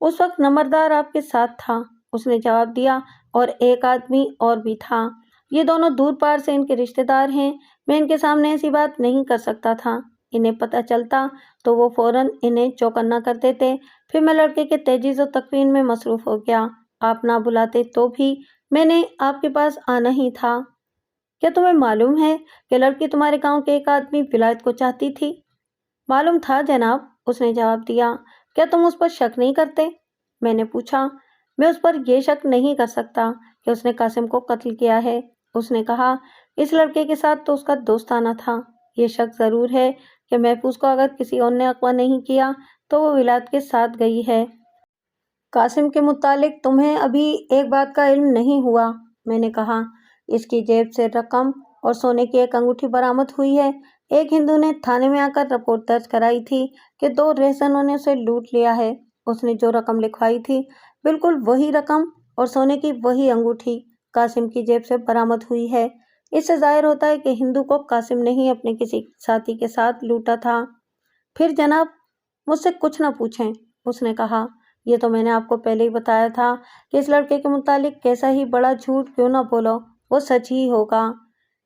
[SPEAKER 1] اس وقت نمبردار آپ کے ساتھ تھا، اس نے جواب دیا، اور ایک آدمی اور بھی تھا۔ یہ دونوں دور پار سے ان کے رشتہ دار ہیں۔ میں ان کے سامنے ایسی بات نہیں کر سکتا تھا، انہیں پتہ چلتا تو وہ فوراً انہیں چوکنا کر دیتے۔ پھر میں لڑکے کے تجہیز و تکفین میں مصروف ہو گیا۔ آپ نہ بلاتے تو بھی میں نے آپ کے پاس آنا ہی تھا۔ کیا تمہیں معلوم ہے کہ لڑکی تمہارے گاؤں کے ایک آدمی ولایت کو چاہتی تھی؟ معلوم تھا جناب، اس نے جواب دیا۔ کیا تم اس پر شک نہیں کرتے؟ میں نے پوچھا۔ میں اس پر یہ شک نہیں کر سکتا کہ اس نے قاسم کو قتل کیا ہے، اس نے کہا۔ اس لڑکے کے ساتھ تو اس کا دوستانہ تھا۔ یہ شک ضرور ہے کہ محفوظ کو اگر کسی اور نے اغوا نہیں کیا تو وہ ولایت کے ساتھ گئی ہے۔ قاسم کے متعلق تمہیں ابھی ایک بات کا علم نہیں ہوا، میں نے کہا۔ اس کی جیب سے رقم اور سونے کی ایک انگوٹھی برآمد ہوئی ہے۔ ایک ہندو نے تھانے میں آ کر رپورٹ درج کرائی تھی کہ 2 رہزنوں نے اسے لوٹ لیا ہے۔ اس نے جو رقم لکھوائی تھی بالکل وہی رقم اور سونے کی وہی انگوٹھی قاسم کی جیب سے برآمد ہوئی ہے۔ اس سے ظاہر ہوتا ہے کہ ہندو کو قاسم نے ہی اپنے کسی ساتھی کے ساتھ لوٹا تھا۔ پھر جناب مجھ سے کچھ نہ پوچھیں، اس نے کہا۔ یہ تو میں نے آپ کو پہلے ہی بتایا تھا کہ اس لڑکے کے متعلق کیسا ہی بڑا جھوٹ کیوں نہ بولو وہ سچ ہی ہوگا۔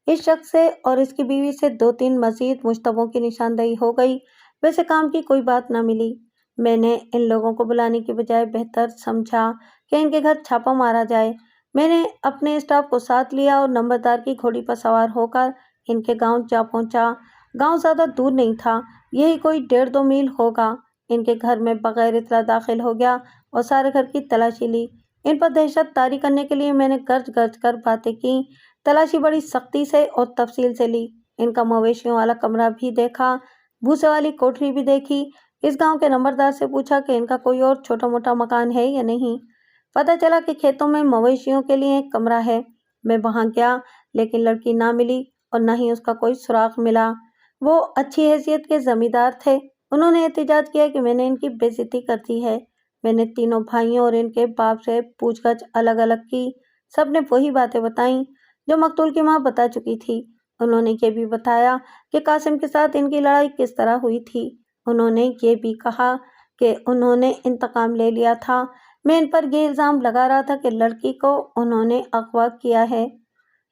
[SPEAKER 1] اس شخص سے اور اس کی بیوی سے 2-3 مزید مشتبہوں کی نشاندہی ہو گئی، ویسے کام کی کوئی بات نہ ملی۔ میں نے ان لوگوں کو بلانے کی بجائے بہتر سمجھا کہ ان کے گھر چھاپا مارا جائے۔ میں نے اپنے اسٹاف کو ساتھ لیا اور نمبردار کی گھوڑی پر سوار ہو کر ان کے گاؤں جا پہنچا۔ گاؤں زیادہ دور نہیں تھا، یہی کوئی 1.5-2 میل ہوگا۔ ان کے گھر میں بغیر اطلاع داخل ہو گیا اور سارے گھر کی تلاشی لی۔ ان پر دہشت طاری کرنے کے لیے میں نے گرج گرج کر باتیں کیں۔ تلاشی بڑی سختی سے اور تفصیل سے لی۔ ان کا مویشیوں والا کمرہ بھی دیکھا، بھوسے والی کوٹری بھی دیکھی۔ اس گاؤں کے نمبردار سے پوچھا کہ ان کا کوئی اور چھوٹا موٹا مکان ہے یا نہیں۔ پتہ چلا کہ کھیتوں میں مویشیوں کے لیے ایک کمرہ ہے۔ میں وہاں گیا لیکن لڑکی نہ ملی اور نہ ہی اس کا کوئی سراغ ملا۔ وہ اچھی حیثیت کے زمیندار تھے، انہوں نے احتجاج کیا کہ میں نے ان کی بے عزتی کر دی ہے۔ میں نے تینوں بھائیوں اور ان کے باپ سے پوچھ گچھ الگ الگ کی، سب نے وہی باتیں بتائیں جو مقتول کی ماں بتا چکی تھی۔ انہوں نے یہ بھی بتایا کہ قاسم کے ساتھ ان کی لڑائی کس طرح ہوئی تھی۔ انہوں نے یہ بھی کہا کہ انہوں نے انتقام لے لیا تھا۔ میں ان پر یہ الزام لگا رہا تھا کہ لڑکی کو انہوں نے اغوا کیا ہے،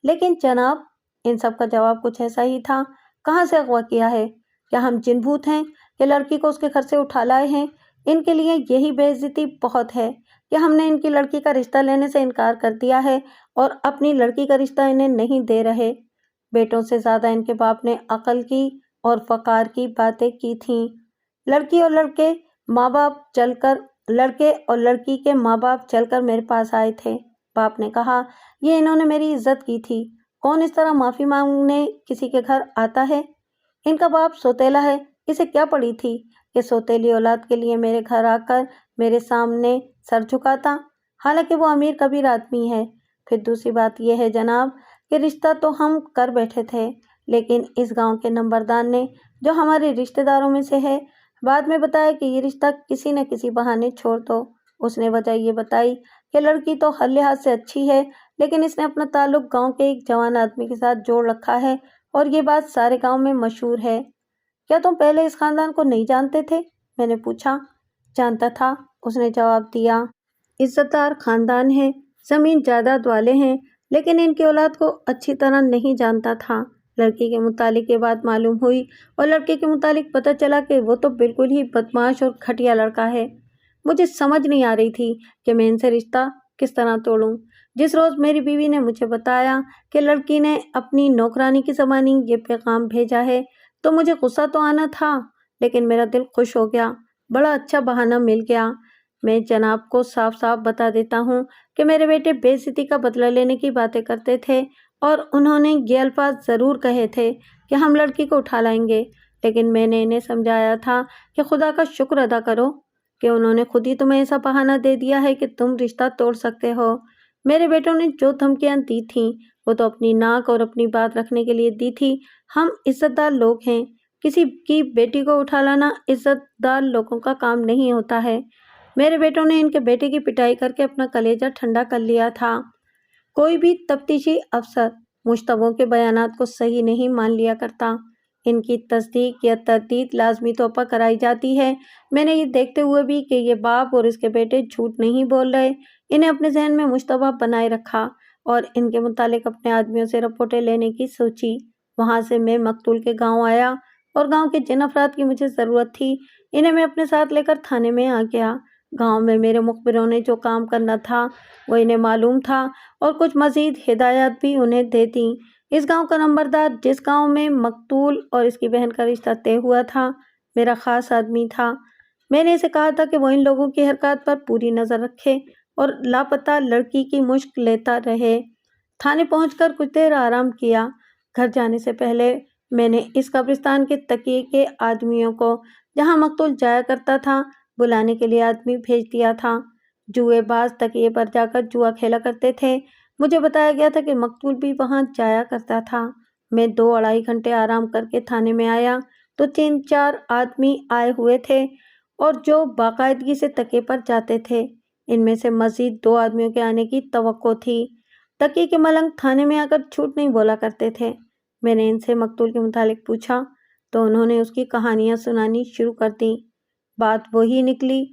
[SPEAKER 1] لیکن جناب ان سب کا جواب کچھ ایسا ہی تھا۔ کہاں سے اغوا کیا ہے؟ کیا ہم جن بھوت ہیں کہ لڑکی کو اس کے گھر سے اٹھا لائے ہیں؟ ان کے لیے یہی بے عزتی بہت ہے کہ ہم نے ان کی لڑکی کا رشتہ لینے سے انکار کر دیا ہے اور اپنی لڑکی کا رشتہ انہیں نہیں دے رہے۔ بیٹوں سے زیادہ ان کے باپ نے عقل کی اور وقار کی باتیں کی تھیں۔ لڑکی اور لڑکے اور لڑکی کے ماں باپ چل کر میرے پاس آئے تھے۔ باپ نے کہا، یہ انہوں نے میری عزت کی تھی، کون اس طرح معافی مانگنے کسی کے گھر آتا ہے؟ ان کا باپ سوتیلا ہے، اسے کیا پڑی تھی کہ سوتیلی اولاد کے لیے میرے گھر آ کر میرے سامنے سر جھکاتا، حالانکہ وہ امیر کبیر آدمی ہے۔ پھر دوسری بات یہ ہے جناب کہ رشتہ تو ہم کر بیٹھے تھے، لیکن اس گاؤں کے نمبردار نے، جو ہمارے رشتہ داروں میں سے ہے، بعد میں بتایا کہ یہ رشتہ کسی نہ کسی بہانے چھوڑ دو۔ اس نے وجہ یہ بتائی کہ لڑکی تو ہر لحاظ سے اچھی ہے، لیکن اس نے اپنا تعلق گاؤں کے ایک جوان آدمی کے ساتھ جوڑ رکھا ہے اور یہ بات سارے گاؤں میں مشہور ہے۔ کیا تم پہلے اس خاندان کو نہیں جانتے تھے؟ میں نے پوچھا۔ جانتا تھا، اس نے جواب دیا۔ عزت دار خاندان ہے، زمین جائیداد والے ہیں، لیکن ان کی اولاد کو اچھی طرح نہیں جانتا تھا۔ لڑکی کے متعلق یہ بات معلوم ہوئی اور لڑکے کے متعلق پتہ چلا کہ وہ تو بالکل ہی بدمعاش اور گھٹیا لڑکا ہے۔ مجھے سمجھ نہیں آ رہی تھی کہ میں ان سے رشتہ کس طرح توڑوں۔ جس روز میری بیوی نے مجھے بتایا کہ لڑکی نے اپنی نوکرانی کی زبانی یہ پیغام بھیجا ہے تو مجھے غصہ تو آنا تھا، لیکن میرا دل خوش ہو گیا، بڑا اچھا بہانہ مل گیا۔ میں جناب کو صاف صاف بتا دیتا ہوں کہ میرے بیٹے بے عزتی کا بدلہ لینے کی باتیں کرتے تھے اور انہوں نے یہ الفاظ ضرور کہے تھے کہ ہم لڑکی کو اٹھا لائیں گے، لیکن میں نے انہیں سمجھایا تھا کہ خدا کا شکر ادا کرو کہ انہوں نے خود ہی تمہیں ایسا بہانہ دے دیا ہے کہ تم رشتہ توڑ سکتے ہو۔ میرے بیٹوں نے جو دھمکیاں دی تھیں وہ تو اپنی ناک اور اپنی بات رکھنے کے لیے دی تھی۔ ہم عزت دار لوگ ہیں، کسی کی بیٹی کو اٹھا لانا عزت دار لوگوں کا کام نہیں ہوتا ہے۔ میرے بیٹوں نے ان کے بیٹے کی پٹائی کر کے اپنا کلیجہ ٹھنڈا کر لیا تھا۔ کوئی بھی تفتیشی افسر مشتبوں کے بیانات کو صحیح نہیں مان لیا کرتا، ان کی تصدیق یا تردید لازمی طور پر کرائی جاتی ہے۔ میں نے یہ دیکھتے ہوئے بھی کہ یہ باپ اور اس کے بیٹے جھوٹ نہیں بول رہے، انہیں اپنے ذہن میں مشتبہ بنائے رکھا اور ان کے متعلق اپنے آدمیوں سے رپورٹیں لینے کی سوچی۔ وہاں سے میں مقتول کے گاؤں آیا اور گاؤں کے جن افراد کی مجھے ضرورت تھی انہیں میں اپنے ساتھ لے کر تھانے میں آ گیا۔ گاؤں میں میرے مخبروں نے جو کام کرنا تھا وہ انہیں معلوم تھا اور کچھ مزید ہدایات بھی انہیں دے دیں۔ اس گاؤں کا نمبردار، جس گاؤں میں مقتول اور اس کی بہن کا رشتہ طے ہوا تھا، میرا خاص آدمی تھا۔ میں نے اسے کہا تھا کہ وہ ان لوگوں کی حرکات پر پوری نظر رکھے اور لاپتہ لڑکی کی مشق لیتا رہے۔ تھانے پہنچ کر کچھ دیر آرام کیا۔ گھر جانے سے پہلے میں نے اس قبرستان کے تکیے کے آدمیوں کو، جہاں مقتول جایا کرتا تھا، بلانے کے لیے آدمی بھیج دیا تھا۔ جوئے باز تکیے پر جا کر جوا کھیلا کرتے تھے۔ مجھے بتایا گیا تھا کہ مقتول بھی وہاں جایا کرتا تھا۔ میں 2-2.5 گھنٹے آرام کر کے تھانے میں آیا تو 3-4 آدمی آئے ہوئے تھے اور جو باقاعدگی سے تکیے پر جاتے تھے۔ ان میں سے مزید 2 آدمیوں کے آنے کی توقع تھی۔ تکیے کے ملنگ تھانے میں آ کر جھوٹ نہیں بولا کرتے تھے۔ میں نے ان سے مقتول کے متعلق پوچھا تو انہوں نے اس کی کہانیاں سنانی شروع کر دیں۔ بات وہی نکلی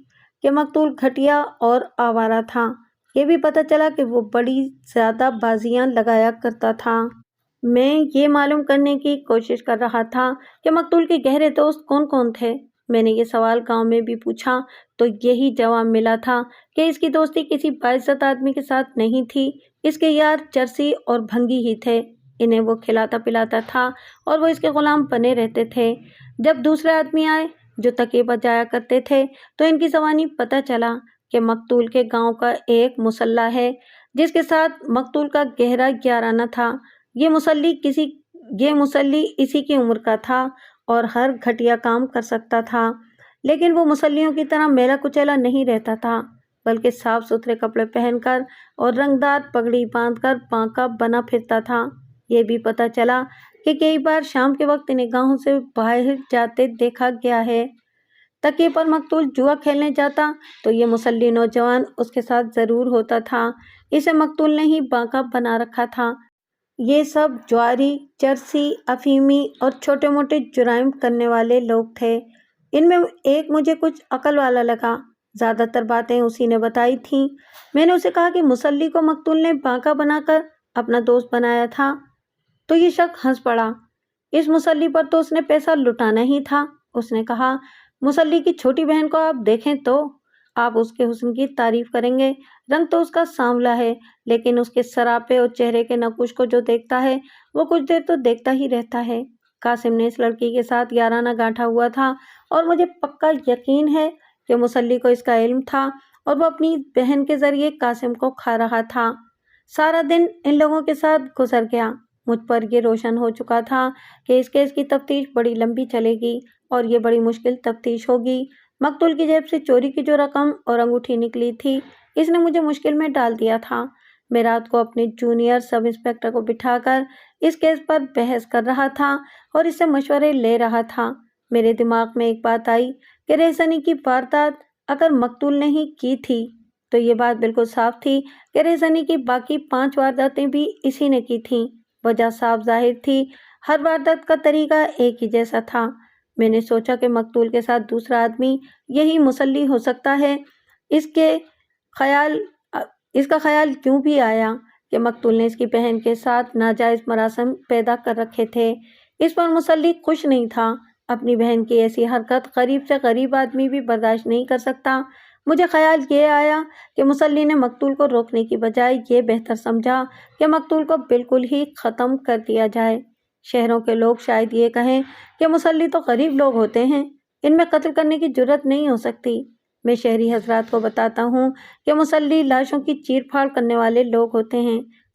[SPEAKER 1] کہ مقتول گھٹیا اور آوارہ تھا۔ یہ بھی پتہ چلا کہ وہ بڑی زیادہ بازیاں لگایا کرتا تھا۔ میں یہ معلوم کرنے کی کوشش کر رہا تھا کہ مقتول کے گہرے دوست کون کون تھے۔ میں نے یہ سوال گاؤں میں بھی پوچھا تو یہی جواب ملا تھا کہ اس کی دوستی کسی باعزت آدمی کے ساتھ نہیں تھی، اس کے یار چرسی اور بھنگی ہی تھے۔ انہیں وہ کھلاتا پلاتا تھا اور وہ اس کے غلام بنے رہتے تھے۔ جب دوسرے آدمی آئے جو تکیے پر جایا کرتے تھے تو ان کی زبانی پتہ چلا کہ مقتول کے گاؤں کا ایک مسلح ہے جس کے ساتھ مقتول کا گہرا یارانہ تھا۔ یہ مسلح اسی کی عمر کا تھا اور ہر گھٹیا کام کر سکتا تھا، لیکن وہ مسلحوں کی طرح میلا کچیلا نہیں رہتا تھا، بلکہ صاف ستھرے کپڑے پہن کر اور رنگدار پگڑی باندھ کر بانکا بنا پھرتا تھا۔ یہ بھی پتہ چلا کہ کئی بار شام کے وقت انہیں گاؤں سے باہر جاتے دیکھا گیا ہے۔ تکیے پر مقتول جوا کھیلنے جاتا تو یہ مسلح نوجوان اس کے ساتھ ضرور ہوتا تھا۔ اسے مقتول نے ہی بانکا بنا رکھا تھا۔ یہ سب جواری، چرسی، افیمی اور چھوٹے موٹے جرائم کرنے والے لوگ تھے۔ ان میں ایک مجھے کچھ عقل والا لگا۔ زیادہ تر باتیں اسی نے بتائی تھیں۔ میں نے اسے کہا کہ مسلح کو مقتول نے بانکا بنا کر اپنا دوست بنایا تھا تو یہ شخص ہنس پڑا۔ اس مسلح پر تو اس نے پیسہ لٹانا ہی تھا۔ اس نے کہا، مسلح کی چھوٹی بہن کو آپ دیکھیں تو آپ اس کے حسن کی تعریف کریں گے۔ رنگ تو اس کا سانولا ہے، لیکن اس کے سراپے اور چہرے کے نقوش کو جو دیکھتا ہے وہ کچھ دیر تو دیکھتا ہی رہتا ہے۔ قاسم نے اس لڑکی کے ساتھ یارانہ گانٹھا ہوا تھا اور مجھے پکا یقین ہے کہ مسلح کو اس کا علم تھا اور وہ اپنی بہن کے ذریعے قاسم کو کھا رہا تھا۔ سارا دن ان لوگوں کے ساتھ گزر گیا۔ مجھ پر یہ روشن ہو چکا تھا کہ اس کیس کی تفتیش بڑی لمبی چلے گی اور یہ بڑی مشکل تفتیش ہوگی۔ مقتول کی جیب سے چوری کی جو رقم اور انگوٹھی نکلی تھی اس نے مجھے مشکل میں ڈال دیا تھا۔ میں رات کو اپنے جونیئر سب انسپکٹر کو بٹھا کر اس کیس پر بحث کر رہا تھا اور اس سے مشورے لے رہا تھا۔ میرے دماغ میں ایک بات آئی کہ رہزنی کی واردات اگر مقتول نے ہی کی تھی تو یہ بات بالکل صاف تھی کہ رہزنی کی باقی 5 وارداتیں بھی اسی نے کی تھیں۔ وجہ صاف ظاہر تھی، ہر واردات کا طریقہ ایک ہی جیسا تھا۔ میں نے سوچا کہ مقتول کے ساتھ دوسرا آدمی یہی مسلح ہو سکتا ہے۔ اس کا خیال کیوں بھی آیا کہ مقتول نے اس کی بہن کے ساتھ ناجائز مراسم پیدا کر رکھے تھے۔ اس پر مسلح خوش نہیں تھا۔ اپنی بہن کی ایسی حرکت غریب سے غریب آدمی بھی برداشت نہیں کر سکتا۔ مجھے خیال یہ آیا کہ مسلح نے مقتول کو روکنے کی بجائے یہ بہتر سمجھا کہ مقتول کو بالکل ہی ختم کر دیا جائے۔ شہروں کے لوگ شاید یہ کہیں کہ مسلح تو غریب لوگ ہوتے ہیں، ان میں قتل کرنے کی جرت نہیں ہو سکتی۔ میں شہری حضرات کو بتاتا ہوں کہ مسلح لاشوں کی چیر پھاڑ کرنے والے لوگ ہوتے ہیں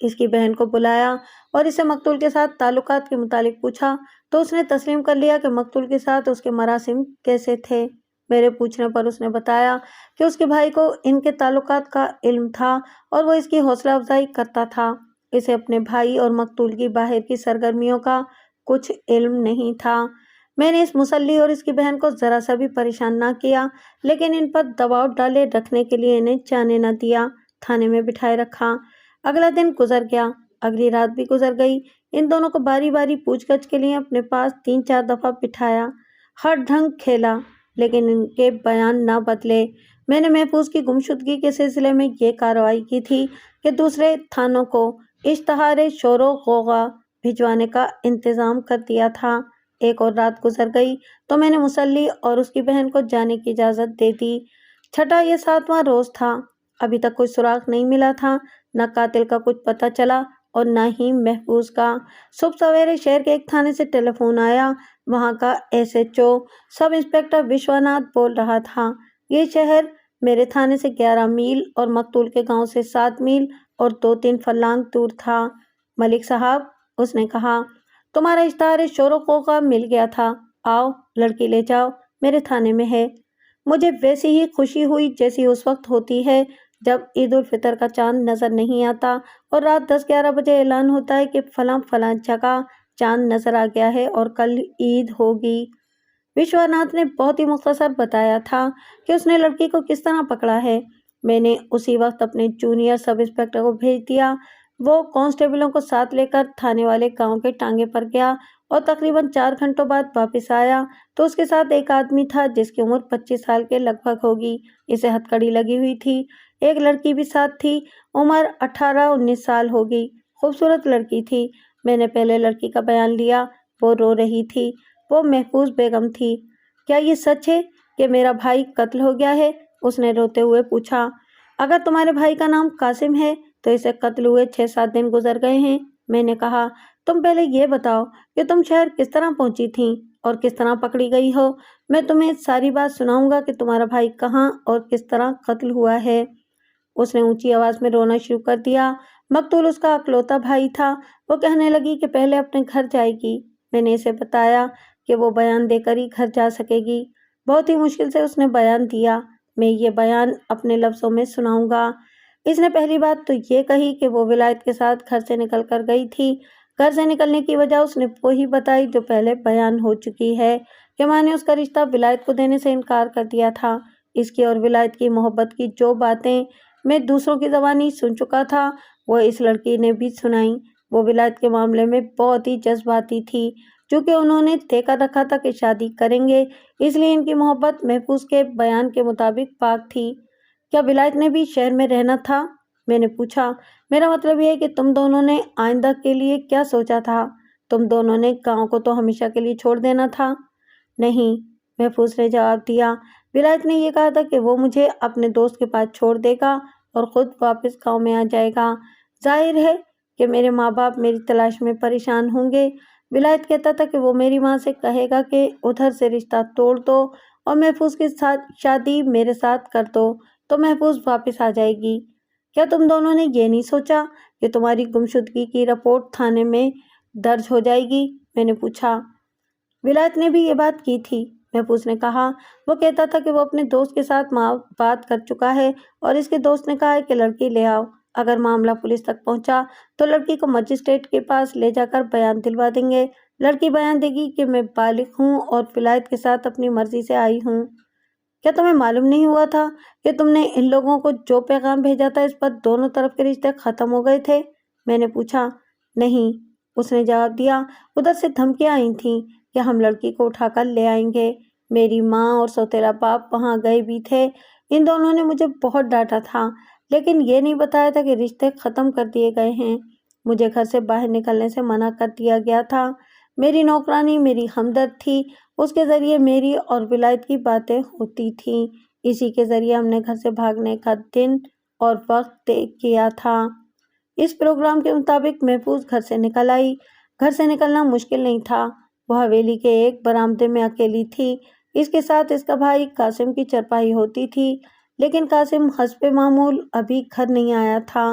[SPEAKER 1] اس کی بہن کو بلایا اور اسے مقتول کے ساتھ تعلقات کے متعلق پوچھا تو اس نے تسلیم کر لیا کہ مقتول کے ساتھ اس کے مراسم کیسے تھے۔ میرے پوچھنے پر اس نے بتایا کہ اس کے بھائی کو ان کے تعلقات کا علم تھا اور وہ اس کی حوصلہ افزائی کرتا تھا۔ اسے اپنے بھائی اور مقتول کی باہر کی سرگرمیوں کا کچھ علم نہیں تھا۔ میں نے اس مسلی اور اس کی بہن کو ذرا سا بھی پریشان نہ کیا، لیکن ان پر دباؤ ڈالے رکھنے کے لیے انہیں جانے نہ دیا، تھانے میں بٹھائے رکھا۔ اگلا دن گزر گیا، اگلی رات بھی گزر گئی۔ ان دونوں کو باری باری پوچھ گچھ کے لیے اپنے پاس 3-4 دفعہ بٹھایا، ہر ڈھنگ کھیلا، لیکن ان کے بیان نہ بدلے۔ میں نے محفوظ کی گمشدگی کے سلسلے میں یہ کارروائی کی تھی کہ دوسرے تھانوں کو اشتہار شور و غوغا بھجوانے کا انتظام کر دیا تھا۔ ایک اور رات گزر گئی تو میں نے مسلی اور اس کی بہن کو جانے کی اجازت دے دی۔ چھٹا یا 7واں روز تھا، ابھی تک کوئی سراغ نہیں ملا تھا، نہ قاتل کا کچھ پتہ چلا اور نہ ہی محفوظ کا۔ صبح سویرے شہر کے ایک تھانے سے ٹیلی فون آیا۔ وہاں کا SHO سب انسپکٹر وشواناتھ بول رہا تھا۔ یہ شہر میرے تھانے سے 11 میل اور مقتول کے گاؤں سے 7 میل اور 2-3 فرلانگ دور تھا۔ ملک صاحب، اس نے کہا، تمہارا اشتہار شور و غوغا مل گیا تھا، آؤ لڑکی لے جاؤ، میرے تھانے میں ہے۔ مجھے ویسی ہی خوشی ہوئی جیسی اس وقت ہوتی ہے جب عید الفطر کا چاند نظر نہیں آتا اور رات 10-11 بجے اعلان ہوتا ہے کہ فلاں فلاں جگہ چاند نظر آ گیا ہے اور کل عید ہوگی۔ وشواناتھ نے بہت ہی مختصر بتایا تھا کہ اس نے لڑکی کو کس طرح پکڑا ہے۔ میں نے اسی وقت اپنے جونیئر سب انسپکٹر کو بھیج دیا۔ وہ کانسٹیبلوں کو ساتھ لے کر تھانے والے گاؤں کے ٹانگے پر گیا اور تقریباً 4 گھنٹوں بعد واپس آیا تو اس کے ساتھ ایک آدمی تھا جس کی عمر 25 سال کے لگ بھگ ہوگی۔ اسے ہتھ کڑی لگی ہوئی تھی۔ ایک لڑکی بھی ساتھ تھی، عمر 18-19 سال ہوگی، خوبصورت لڑکی تھی۔ میں نے پہلے لڑکی کا بیان لیا، وہ رو رہی تھی، وہ محفوظ بیگم تھی۔ کیا یہ سچ ہے کہ میرا بھائی قتل ہو گیا ہے؟ اس نے روتے ہوئے پوچھا۔ اگر تمہارے بھائی کا نام قاسم ہے تو اسے قتل ہوئے 6-7 دن گزر گئے ہیں۔ میں نے کہا، تم پہلے یہ بتاؤ کہ تم شہر کس طرح پہنچی تھیں اور کس طرح پکڑی گئی ہو۔ میں تمہیں ساری بات سناؤں گا کہ تمہارا بھائی کہاں اور کس طرح قتل ہوا ہے۔ اس نے اونچی آواز میں رونا شروع کر دیا۔ مقتول اس کا اکلوتا بھائی تھا۔ وہ کہنے لگی کہ پہلے اپنے گھر جائے گی۔ میں نے اسے بتایا کہ وہ بیان دے کر ہی گھر جا سکے گی۔ بہت ہی مشکل سے اس نے بیان دیا۔ میں یہ بیان اپنے لفظوں میں سناؤں گا۔ اس نے پہلی بات تو یہ کہی کہ وہ ولایت کے ساتھ گھر سے نکل کر گئی تھی۔ گھر سے نکلنے کی وجہ اس نے وہی بتائی جو پہلے بیان ہو چکی ہے کہ ماں نے اس کا رشتہ ولایت کو دینے سے انکار کر دیا تھا۔ اس کی اور ولایت کی محبت کی جو باتیں میں دوسروں کی زبانی سن چکا تھا وہ اس لڑکی نے بھی سنائیں۔ وہ ولایت کے معاملے میں بہت ہی جذباتی تھی، چونکہ انہوں نے طے کر رکھا تھا کہ شادی کریں گے، اس لیے ان کی محبت محفوظ کے بیان کے مطابق پاک تھی۔ کیا ولایت نے بھی شہر میں رہنا تھا؟ میں نے پوچھا۔ میرا مطلب یہ ہے کہ تم دونوں نے آئندہ کے لیے کیا سوچا تھا؟ تم دونوں نے گاؤں کو تو ہمیشہ کے لیے چھوڑ دینا تھا۔ نہیں، محفوظ نے جواب دیا، ولایت نے یہ کہا تھا کہ وہ مجھے اپنے دوست کے پاس چھوڑ دے گا اور خود واپس گاؤں میں آ جائے گا۔ ظاہر ہے کہ میرے ماں باپ میری تلاش میں پریشان ہوں گے۔ ولایت کہتا تھا کہ وہ میری ماں سے کہے گا کہ ادھر سے رشتہ توڑ دو اور محفوظ کے ساتھ شادی میرے ساتھ کر دو تو محفوظ واپس آ جائے گی۔ کیا تم دونوں نے یہ نہیں سوچا کہ تمہاری گمشدگی کی رپورٹ تھانے میں درج ہو جائے گی؟ میں نے پوچھا۔ ولایت نے بھی یہ بات کی تھی، محفوظ نے کہا۔ وہ کہتا تھا کہ وہ اپنے دوست کے ساتھ بات کر چکا ہے اور اس کے دوست نے کہا ہے کہ لڑکی لے آؤ۔ اگر معاملہ پولیس تک پہنچا تو لڑکی کو مجسٹریٹ کے پاس لے جا کر بیان دلوا دیں گے۔ لڑکی بیان دے گی کہ میں بالغ ہوں اور ولایت کے ساتھ اپنی مرضی سے آئی ہوں۔ کیا تمہیں معلوم نہیں ہوا تھا کہ تم نے ان لوگوں کو جو پیغام بھیجا تھا اس پر دونوں طرف کے رشتے ختم ہو گئے تھے؟ میں نے پوچھا۔ نہیں، اس نے جواب دیا، ادھر سے دھمکیاں آئی تھیں کہ ہم لڑکی کو اٹھا کر لے آئیں گے۔ میری ماں اور سوتیلا باپ وہاں گئے بھی تھے۔ ان دونوں نے مجھے بہت ڈانٹا تھا، لیکن یہ نہیں بتایا تھا کہ رشتے ختم کر دیے گئے ہیں۔ مجھے گھر سے باہر نکلنے سے منع کر دیا گیا تھا۔ میری نوکرانی میری ہمدرد تھی، اس کے ذریعے میری اور ولایت کی باتیں ہوتی تھیں۔ اسی کے ذریعے ہم نے گھر سے بھاگنے کا دن اور وقت طے کیا تھا۔ اس پروگرام کے مطابق محفوظ گھر سے نکل آئی۔ گھر سے نکلنا مشکل نہیں تھا۔ وہ حویلی کے ایک برآمدے میں اکیلی تھی۔ اس کے ساتھ اس کا بھائی قاسم کی چرپائی ہوتی تھی، لیکن قاسم حسب معمول ابھی گھر نہیں آیا تھا۔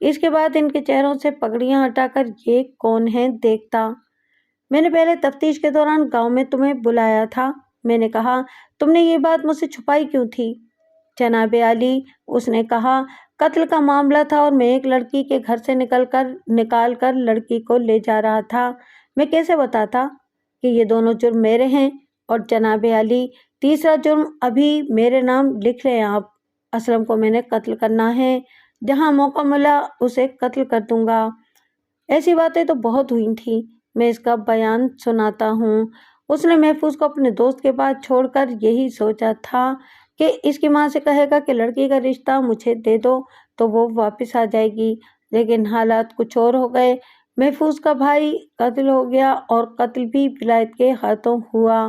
[SPEAKER 1] اس کے بعد ان کے چہروں سے پگڑیاں ہٹا کر یہ کون ہے دیکھتا۔ میں نے پہلے تفتیش کے دوران گاؤں میں تمہیں بلایا تھا، میں نے کہا، تم نے یہ بات مجھ سے چھپائی کیوں تھی؟ جناب عالی، اس نے کہا، قتل کا معاملہ تھا اور میں ایک لڑکی کے گھر سے نکال کر لڑکی کو لے جا رہا تھا، میں کیسے بتاتا کہ یہ دونوں جرم میرے ہیں؟ اور جناب عالی، تیسرا جرم ابھی میرے نام لکھ لیں آپ، اسلم کو میں نے قتل کرنا ہے، جہاں موقع ملا اسے قتل کر دوں گا۔ ایسی باتیں تو بہت ہوئی تھیں، میں اس کا بیان سناتا ہوں۔ اس نے محفوظ کو اپنے دوست کے پاس چھوڑ کر یہی سوچا تھا کہ اس کی ماں سے کہے گا کہ لڑکی کا رشتہ مجھے دے دو تو وہ واپس آ جائے گی، لیکن حالات کچھ اور ہو گئے۔ محفوظ کا بھائی قتل ہو گیا اور قتل بھی ولایت کے ہاتھوں ہوا۔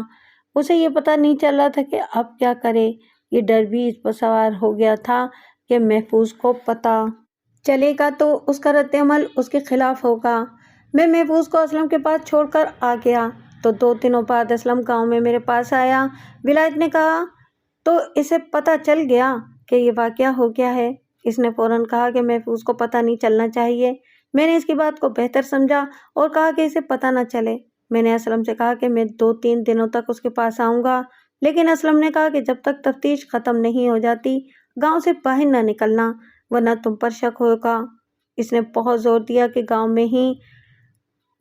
[SPEAKER 1] اسے یہ پتہ نہیں چل رہا تھا کہ اب کیا کرے۔ یہ ڈر بھی اس پر سوار ہو گیا تھا کہ محفوظ کو پتہ چلے گا تو اس کا رد عمل اس کے خلاف ہوگا۔ میں محفوظ کو اسلم کے پاس چھوڑ کر آ گیا تو 2 دنوں بعد اسلم گاؤں میں میرے پاس آیا۔ ولایت نے کہا، تو اسے پتہ چل گیا کہ یہ واقعہ ہو گیا ہے؟ اس نے فوراً کہا کہ محفوظ کو پتہ نہیں چلنا چاہیے۔ میں نے اس کی بات کو بہتر سمجھا اور کہا کہ اسے پتہ نہ چلے۔ میں نے اسلم سے کہا کہ میں 2-3 دنوں تک اس کے پاس آؤں گا، لیکن اسلم نے کہا کہ جب تک تفتیش ختم نہیں ہو جاتی گاؤں سے باہر نہ نکلنا، ورنہ تم پر شک ہوگا۔ اس نے بہت زور دیا کہ گاؤں میں ہی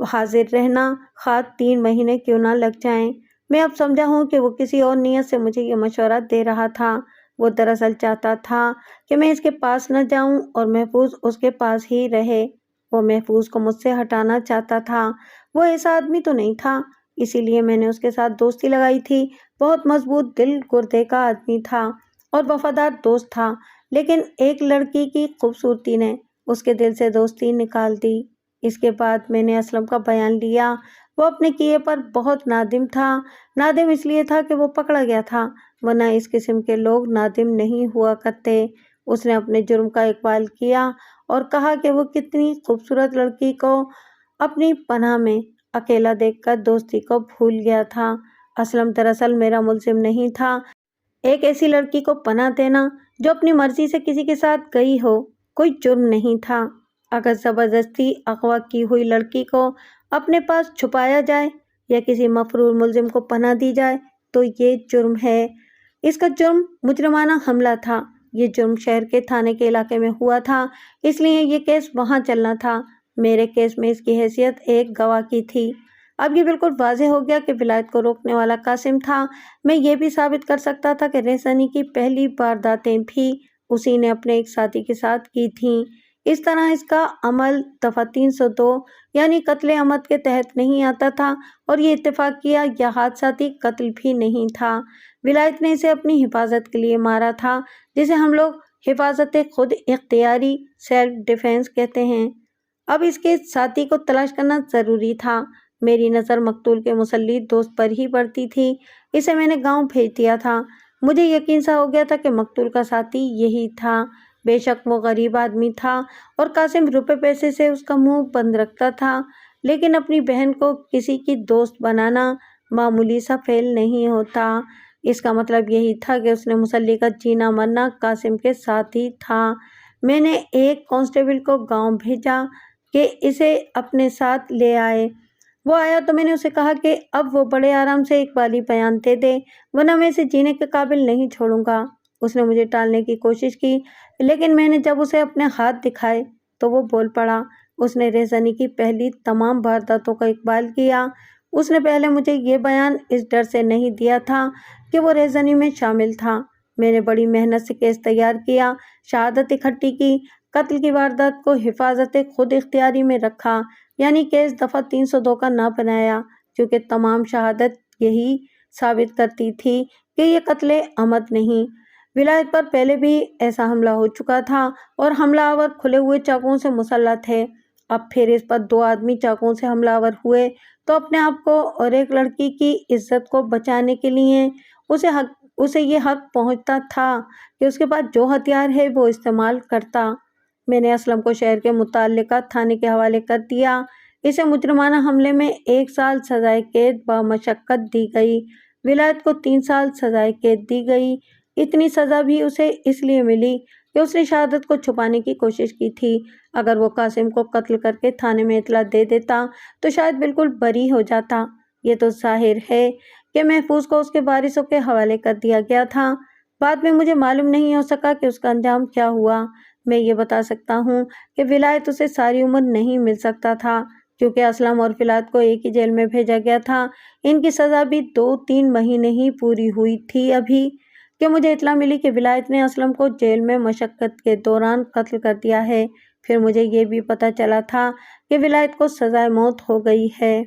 [SPEAKER 1] حاضر رہنا، خواہ 3 مہینے کیوں نہ لگ جائیں۔ میں اب سمجھا ہوں کہ وہ کسی اور نیت سے مجھے یہ مشورہ دے رہا تھا۔ وہ دراصل چاہتا تھا کہ میں اس کے پاس نہ جاؤں اور محفوظ اس کے پاس ہی رہے۔ وہ محفوظ کو مجھ سے ہٹانا چاہتا تھا۔ وہ ایسا آدمی تو نہیں تھا، اسی لیے میں نے اس کے ساتھ دوستی لگائی تھی۔ بہت مضبوط دل گردے کا آدمی تھا اور وفادار دوست تھا، لیکن ایک لڑکی کی خوبصورتی نے اس کے دل سے دوستی نکال دی۔ اس کے بعد میں نے اسلم کا بیان لیا۔ وہ اپنے کیے پر بہت نادم تھا۔ نادم اس لیے تھا کہ وہ پکڑا گیا تھا، ورنہ اس قسم کے لوگ نادم نہیں ہوا کرتے۔ اس نے اپنے جرم کا اقبال کیا اور کہا کہ وہ کتنی خوبصورت لڑکی کو اپنی پناہ میں اکیلا دیکھ کر دوستی کو بھول گیا تھا۔ اسلم دراصل میرا ملزم نہیں تھا۔ ایک ایسی لڑکی کو پناہ دینا جو اپنی مرضی سے کسی کے ساتھ گئی ہو کوئی جرم نہیں تھا۔ اگر زبردستی اغوا کی ہوئی لڑکی کو اپنے پاس چھپایا جائے یا کسی مفرور ملزم کو پناہ دی جائے تو یہ جرم ہے۔ اس کا جرم مجرمانہ حملہ تھا۔ یہ جرم شہر کے تھانے کے علاقے میں ہوا تھا، اس لیے یہ کیس وہاں چلنا تھا۔ میرے کیس میں اس کی حیثیت ایک گواہ کی تھی۔ اب یہ بالکل واضح ہو گیا کہ ولایت کو روکنے والا قاسم تھا۔ میں یہ بھی ثابت کر سکتا تھا کہ رہزنی کی پہلی وارداتیں بھی اسی نے اپنے ایک ساتھی کے ساتھ کی تھیں۔ اس طرح اس کا عمل دفعہ 302 یعنی قتل عمد کے تحت نہیں آتا تھا اور یہ اتفاقیہ یا حادثاتی قتل بھی نہیں تھا۔ ولایت نے اسے اپنی حفاظت کے لیے مارا تھا، جسے ہم لوگ حفاظت خود اختیاری سیلف ڈیفینس کہتے ہیں۔ اب اس کے ساتھی کو تلاش کرنا ضروری تھا۔ میری نظر مقتول کے مسلح دوست پر ہی پڑتی تھی۔ اسے میں نے گاؤں بھیج دیا تھا۔ مجھے یقین سا ہو گیا تھا کہ مقتول کا ساتھی یہی تھا۔ بے شک وہ غریب آدمی تھا اور قاسم روپے پیسے سے اس کا منہ بند رکھتا تھا، لیکن اپنی بہن کو کسی کی دوست بنانا معمولی سا فعل نہیں ہوتا۔ اس کا مطلب یہی تھا کہ اس نے مسلح کا جینا مرنا قاسم کے ساتھ ہی تھا۔ میں نے ایک کانسٹیبل کو گاؤں بھیجا کہ اسے اپنے ساتھ لے آئے۔ وہ آیا تو میں نے اسے کہا کہ اب وہ بڑے آرام سے اقبالی بیان دے دے، ورنہ میں اسے جینے کے قابل نہیں چھوڑوں گا۔ اس نے مجھے ٹالنے کی کوشش کی، لیکن میں نے جب اسے اپنے ہاتھ دکھائے تو وہ بول پڑا۔ اس نے رہزنی کی پہلی تمام وارداتوں کا اقبال کیا۔ اس نے پہلے مجھے یہ بیان اس ڈر سے نہیں دیا تھا کہ وہ رہزنی میں شامل تھا۔ میں نے بڑی محنت سے کیس تیار کیا، شہادت اکٹھی کی، قتل کی واردات کو حفاظت خود اختیاری میں رکھا، یعنی کیس دفعہ 302 کا نہ بنایا، کیونکہ تمام شہادت یہی ثابت کرتی تھی کہ یہ قتل عمد نہیں۔ ولایت پر پہلے بھی ایسا حملہ ہو چکا تھا اور حملہ آور کھلے ہوئے چاقوؤں سے مسلح تھے۔ اب پھر اس پر 2 آدمی چاقوؤں سے حملہ آور ہوئے تو اپنے آپ کو اور ایک لڑکی کی عزت کو بچانے کے لیے اسے یہ حق پہنچتا تھا کہ اس کے پاس جو ہتھیار ہے وہ استعمال کرتا۔ میں نے اسلم کو شہر کے متعلقہ تھانے کے حوالے کر دیا۔ اسے مجرمانہ حملے میں 1 سال سزائے قید بمشقت دی گئی۔ ولایت کو 3 سال سزائے قید دی گئی۔ اتنی سزا بھی اسے اس لیے ملی کہ اس نے شہادت کو چھپانے کی کوشش کی تھی۔ اگر وہ قاسم کو قتل کر کے تھانے میں اطلاع دے دیتا تو شاید بالکل بری ہو جاتا۔ یہ تو ظاہر ہے کہ محفوظ کو اس کے وارثوں کے حوالے کر دیا گیا تھا۔ بعد میں مجھے معلوم نہیں ہو سکا کہ اس کا انجام کیا ہوا۔ میں یہ بتا سکتا ہوں کہ ولایت اسے ساری عمر نہیں مل سکتا تھا، کیونکہ اسلم اور ولایت کو ایک ہی جیل میں بھیجا گیا تھا۔ ان کی سزا بھی 2-3 مہینے ہی پوری ہوئی تھی ابھی کہ مجھے اطلاع ملی کہ ولایت نے اسلم کو جیل میں مشقت کے دوران قتل کر دیا ہے۔ پھر مجھے یہ بھی پتہ چلا تھا کہ ولایت کو سزائے موت ہو گئی ہے۔